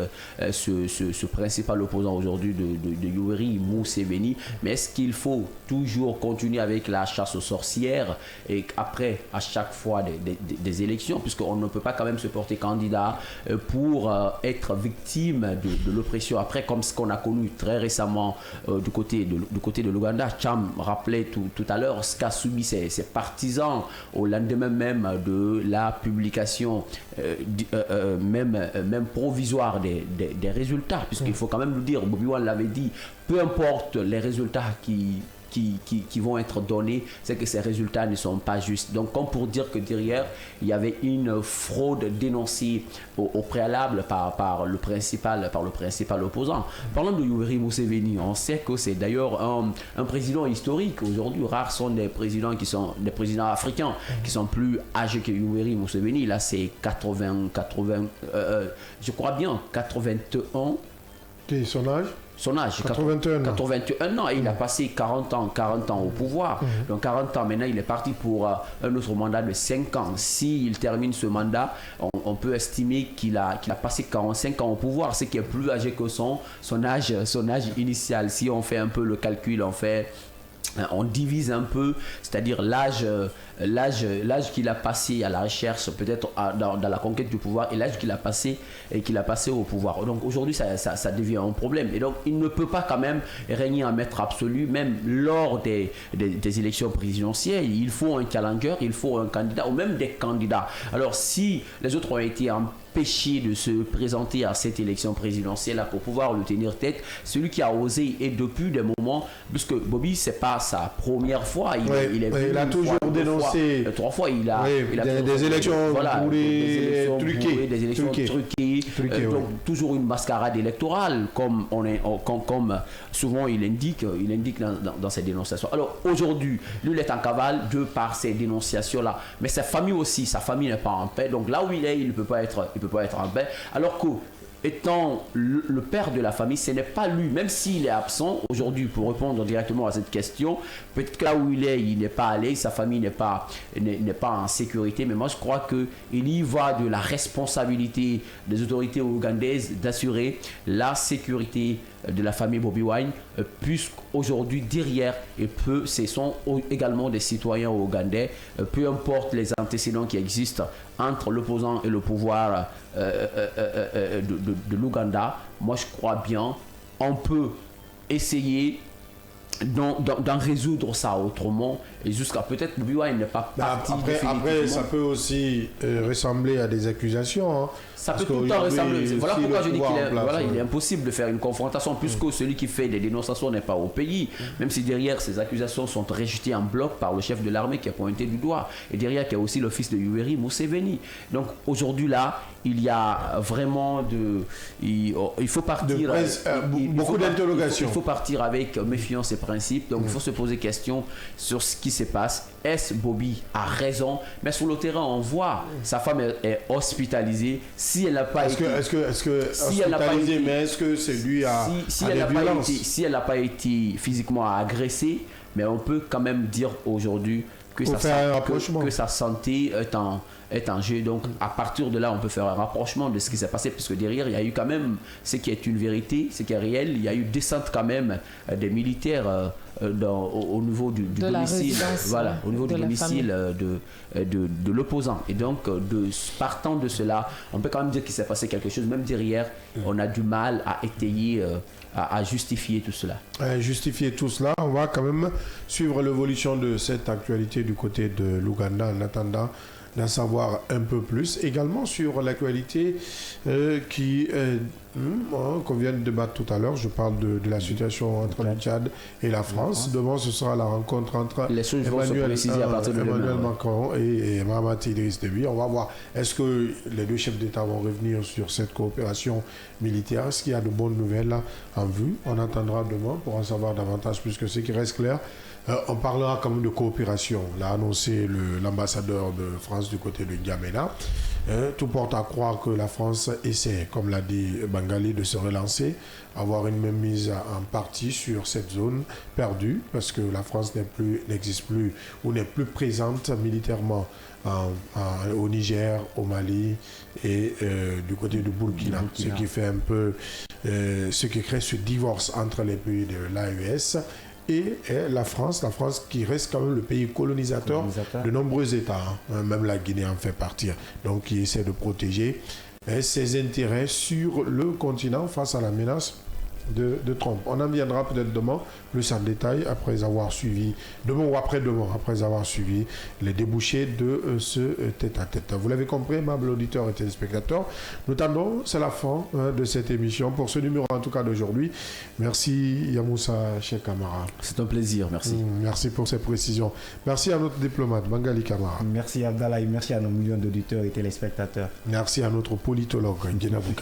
ce principal opposant aujourd'hui de Yoweri Museveni. Mais est-ce qu'il faut toujours continuer avec la chasse aux sorcières et après, à chaque fois des élections, puisqu'on ne peut pas quand même se porter candidat pour être victime de l'oppression. Après, comme ce qu'on a connu très récemment du côté de l'Ouganda, Cham rappelait tout à l'heure ce qu'a subi ses partisans au lendemain même de la publication même provisoire des résultats, puisqu'il faut quand même le dire, Bobi Wine l'avait dit, peu importe les résultats qui vont être donnés, c'est que ces résultats ne sont pas justes. Donc, comme pour dire que derrière, il y avait une fraude dénoncée au préalable par le principal opposant. Parlant de Yoweri Museveni, on sait que c'est d'ailleurs un président historique. Aujourd'hui, rares sont des présidents africains qui sont plus âgés que Yoweri Museveni. Là, c'est 80, je crois bien, 81. Quel est son âge? Son âge, 81 ans, et il a passé 40 ans au pouvoir. Donc 40 ans, maintenant il est parti pour un autre mandat de 5 ans. S'il termine ce mandat, on peut estimer qu'il a passé 45 ans au pouvoir, ce qui est plus âgé que son âge initial. Si on fait un peu le calcul, on divise un peu, c'est-à-dire l'âge qu'il a passé à la recherche, peut-être dans la conquête du pouvoir, et l'âge qu'il a passé au pouvoir. Donc aujourd'hui, ça devient un problème. Et donc, il ne peut pas quand même régner en maître absolu, même lors des élections présidentielles. Il faut un challenger, il faut un candidat, ou même des candidats. Alors, si les autres ont été empêchés de se présenter à cette élection présidentielle pour pouvoir le tenir tête, celui qui a osé, et depuis des moments, puisque Bobi, c'est pas sa première fois, il a toujours dénoncé 3 fois, il a des élections truquées, des élections truquées, donc toujours une mascarade électorale, comme souvent il indique dans ses dénonciations. Alors aujourd'hui, lui il est en cavale de par ces dénonciations là, mais sa famille aussi, n'est pas en paix. Donc là où il est, il ne peut pas être en paix, alors que étant le père de la famille, ce n'est pas lui, même s'il est absent aujourd'hui, pour répondre directement à cette question, peut-être que là où il n'est pas allé, sa famille n'est pas en sécurité, mais moi je crois qu'il y va de la responsabilité des autorités ougandaises d'assurer la sécurité de la famille Bobi Wine, puisqu'aujourd'hui derrière, ce sont également des citoyens ougandais, peu importe les antécédents qui existent entre l'opposant et le pouvoir de l'Ouganda. Moi je crois bien, on peut essayer d'en résoudre ça autrement, et jusqu'à peut-être Bobi Wine n'est pas parti. Après, ça peut aussi ressembler à des accusations. Ça peut tout le temps ressembler. Voilà pourquoi je dis qu'il est impossible de faire une confrontation, puisque celui qui fait des dénonciations n'est pas au pays, même si derrière ces accusations sont rejetées en bloc par le chef de l'armée qui a pointé du doigt, et derrière il y a aussi le fils de Yoweri Museveni. Donc aujourd'hui là, il y a vraiment il faut partir beaucoup d'interrogations. Il faut partir avec méfiance et principe. Donc il faut se poser question sur ce qui se passe. Est-ce Bobi a raison? Mais sur le terrain, on voit sa femme est hospitalisée. Si elle n'a pas été, mais est-ce que c'est lui si elle n'a pas été physiquement agressée, mais on peut quand même dire aujourd'hui que sa santé est en jeu. Donc à partir de là, on peut faire un rapprochement de ce qui s'est passé, puisque derrière il y a eu quand même ce qui est une vérité, ce qui est réel. Il y a eu descente quand même des militaires au niveau du domicile, au niveau du domicile de l'opposant. Et donc partant de cela, on peut quand même dire qu'il s'est passé quelque chose. Même derrière, on a du mal à étayer, à justifier tout cela. Justifier tout cela, on va quand même suivre l'évolution de cette actualité du côté de l'Ouganda en attendant d'en savoir un peu plus. Également sur l'actualité qu'on vient de débattre tout à l'heure, je parle de la situation entre le Tchad et la France. Demain, ce sera la rencontre entre Emmanuel Macron et Mahamat Idriss Déby. On va voir, est-ce que les deux chefs d'État vont revenir sur cette coopération militaire? Est-ce qu'il y a de bonnes nouvelles en vue? On attendra demain pour en savoir davantage, puisque ce qui reste clair, on parlera quand même de coopération. L'a annoncé l'ambassadeur de France du côté de N'Djamena. Tout porte à croire que la France essaie, comme l'a dit Bangali, de se relancer, avoir une même mise en partie sur cette zone perdue, parce que la France n'existe plus ou n'est plus présente militairement au Niger, au Mali et du côté du Burkina. Ce qui fait un peu, ce qui crée ce divorce entre les pays de l'AES et la France qui reste quand même le pays colonisateur de nombreux États, même la Guinée en fait partie, donc qui essaie de protéger ses intérêts sur le continent face à la menace de Trump. On en viendra peut-être demain plus en détail après avoir suivi, demain ou après-demain, après avoir suivi les débouchés de ce tête-à-tête. Vous l'avez compris, aimables auditeurs et téléspectateurs, nous tendons, c'est la fin de cette émission, pour ce numéro en tout cas d'aujourd'hui. Merci Yamoussa Cheikh Kamara. C'est un plaisir, merci. Merci pour ces précisions. Merci à notre diplomate, Bangali Kamara. Merci Abdallah et merci à nos millions d'auditeurs et téléspectateurs. Merci à notre politologue, Guénabou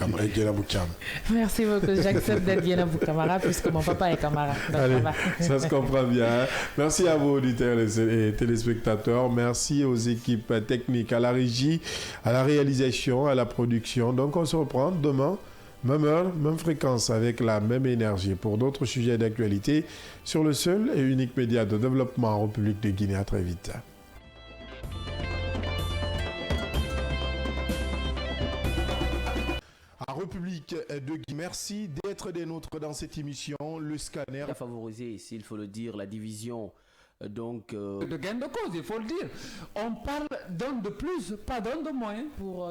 Cham. Merci beaucoup, j'accepte d'être Guénabou Kamara puisque mon papa est Kamara. Allez, ça se comprend bien. Merci à vos auditeurs et téléspectateurs. Merci aux équipes techniques, à la régie, à la réalisation, à la production. Donc on se reprend demain, même heure, même fréquence, avec la même énergie pour d'autres sujets d'actualité sur le seul et unique média de développement en République de Guinée. À très vite. République de Guinée. Merci d'être des nôtres dans cette émission. Le scanner a favorisé, s'il faut le dire, la division de gain de cause, il faut le dire. On parle d'un de plus, pas d'un de moins. Pour